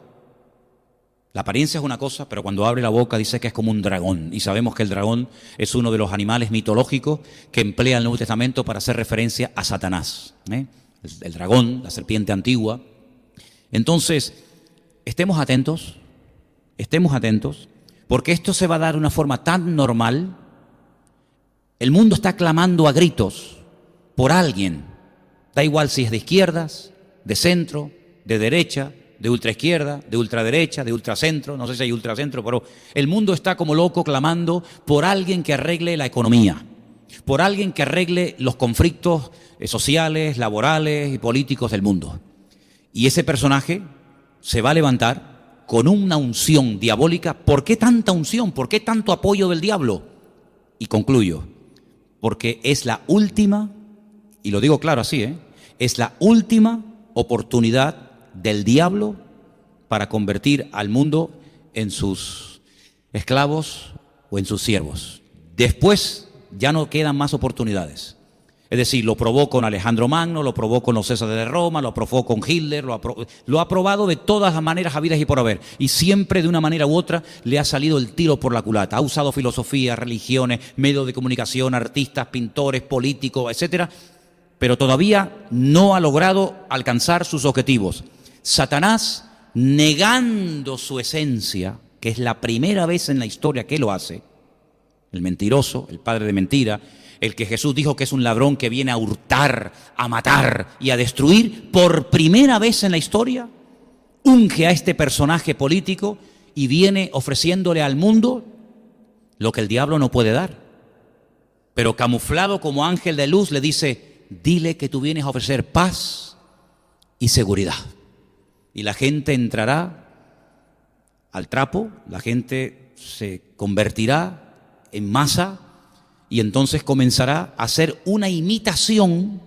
la apariencia es una cosa, pero cuando abre la boca dice que es como un dragón. Y sabemos que el dragón es uno de los animales mitológicos que emplea el Nuevo Testamento para hacer referencia a Satanás, ¿eh? El dragón, la serpiente antigua. Entonces, estemos atentos, porque esto se va a dar de una forma tan normal. El mundo está clamando a gritos por alguien, da igual si es de izquierdas, de centro, de derecha, de ultraizquierda, de ultraderecha, de ultracentro, no sé si hay ultracentro, pero el mundo está como loco clamando por alguien que arregle la economía, por alguien que arregle los conflictos sociales, laborales y políticos del mundo. Y ese personaje se va a levantar con una unción diabólica. ¿Por qué tanta unción? ¿Por qué tanto apoyo del diablo? Y concluyo, porque es la última, y lo digo claro así, es la última oportunidad del diablo para convertir al mundo en sus esclavos o en sus siervos. Después ya no quedan más oportunidades. Es decir, lo probó con Alejandro Magno, lo probó con los Césares de Roma, lo probó con Hitler, lo ha probado de todas las maneras habidas y por haber. Y siempre de una manera u otra le ha salido el tiro por la culata. Ha usado filosofía, religiones, medios de comunicación, artistas, pintores, políticos, etcétera, pero todavía no ha logrado alcanzar sus objetivos. Satanás, negando su esencia, que es la primera vez en la historia que lo hace, el mentiroso, el padre de mentira, el que Jesús dijo que es un ladrón que viene a hurtar, a matar y a destruir, por primera vez en la historia, unge a este personaje político y viene ofreciéndole al mundo lo que el diablo no puede dar. Pero camuflado como ángel de luz le dice, dile que tú vienes a ofrecer paz y seguridad. Y la gente entrará al trapo, la gente se convertirá en masa y entonces comenzará a hacer una imitación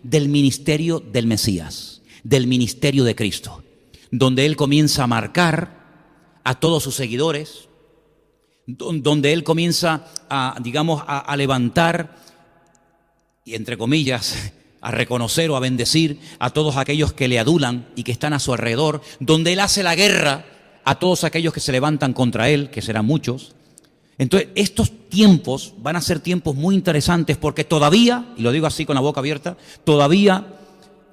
del ministerio del Mesías, del ministerio de Cristo, donde Él comienza a marcar a todos sus seguidores, donde Él comienza a levantar y, entre comillas, a reconocer o a bendecir a todos aquellos que le adulan y que están a su alrededor, donde Él hace la guerra a todos aquellos que se levantan contra Él, que serán muchos. Entonces, estos tiempos van a ser tiempos muy interesantes porque todavía, y lo digo así con la boca abierta, todavía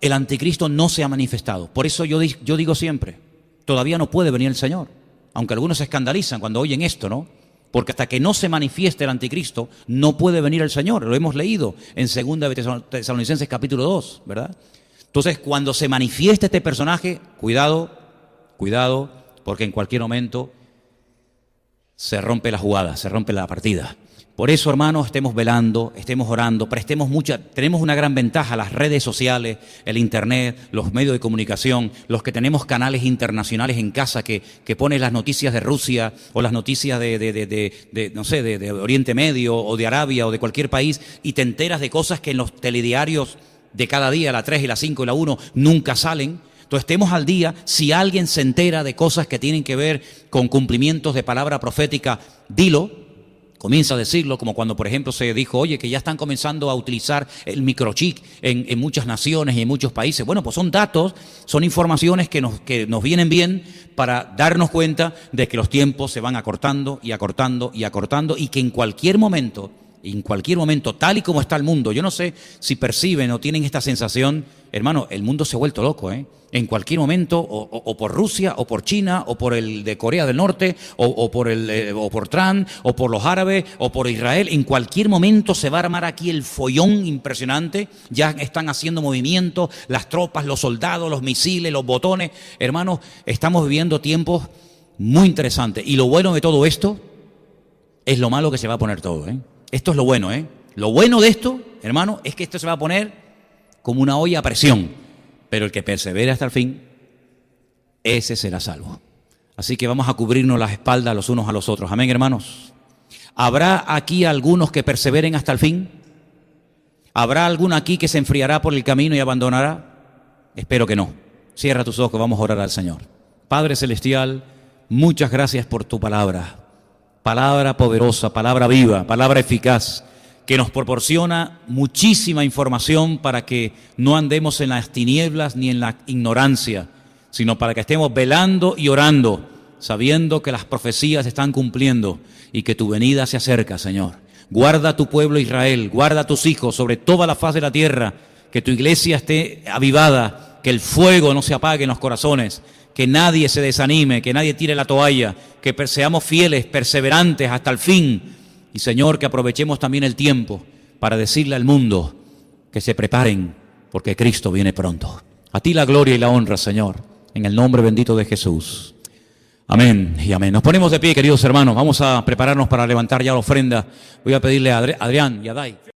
el anticristo no se ha manifestado. Por eso yo digo siempre, todavía no puede venir el Señor, aunque algunos se escandalizan cuando oyen esto, ¿no? Porque hasta que no se manifieste el anticristo, no puede venir el Señor. Lo hemos leído en 2 Tesalonicenses capítulo 2, ¿verdad? Entonces, cuando se manifieste este personaje, cuidado, porque en cualquier momento se rompe la jugada, se rompe la partida. Por eso, hermanos, estemos velando, estemos orando, tenemos una gran ventaja, las redes sociales, el internet, los medios de comunicación, los que tenemos canales internacionales en casa que ponen las noticias de Rusia o las noticias de Oriente Medio o de Arabia o de cualquier país y te enteras de cosas que en los telediarios de cada día, la 3 y la 5 y la 1, nunca salen. Entonces estemos al día. Si alguien se entera de cosas que tienen que ver con cumplimientos de palabra profética, dilo. Comienza a decirlo, como cuando, por ejemplo, se dijo, oye, que ya están comenzando a utilizar el microchip en muchas naciones y en muchos países. Bueno, pues son datos, son informaciones que nos vienen bien para darnos cuenta de que los tiempos se van acortando y acortando y acortando y que en cualquier momento, tal y como está el mundo, yo no sé si perciben o tienen esta sensación, hermano, el mundo se ha vuelto loco, En cualquier momento, o por Rusia, o por China, o por el de Corea del Norte, o por Trump, o por los árabes, o por Israel, en cualquier momento se va a armar aquí el follón impresionante. Ya están haciendo movimientos, las tropas, los soldados, los misiles, los botones. Hermanos, estamos viviendo tiempos muy interesantes. Y lo bueno de todo esto es lo malo que se va a poner todo, Esto es lo bueno, Lo bueno de esto, hermano, es que esto se va a poner como una olla a presión. Pero el que persevere hasta el fin, ese será salvo. Así que vamos a cubrirnos las espaldas los unos a los otros. Amén, hermanos. ¿Habrá aquí algunos que perseveren hasta el fin? ¿Habrá alguno aquí que se enfriará por el camino y abandonará? Espero que no. Cierra tus ojos, vamos a orar al Señor. Padre Celestial, muchas gracias por tu palabra. Palabra poderosa, palabra viva, palabra eficaz, que nos proporciona muchísima información para que no andemos en las tinieblas ni en la ignorancia, sino para que estemos velando y orando, sabiendo que las profecías se están cumpliendo y que tu venida se acerca, Señor. Guarda a tu pueblo Israel, guarda a tus hijos sobre toda la faz de la tierra, que tu iglesia esté avivada, que el fuego no se apague en los corazones, que nadie se desanime, que nadie tire la toalla, que seamos fieles, perseverantes hasta el fin. Y Señor, que aprovechemos también el tiempo para decirle al mundo que se preparen porque Cristo viene pronto. A ti la gloria y la honra, Señor, en el nombre bendito de Jesús. Amén y amén. Nos ponemos de pie, queridos hermanos. Vamos a prepararnos para levantar ya la ofrenda. Voy a pedirle a Adrián y a Dai.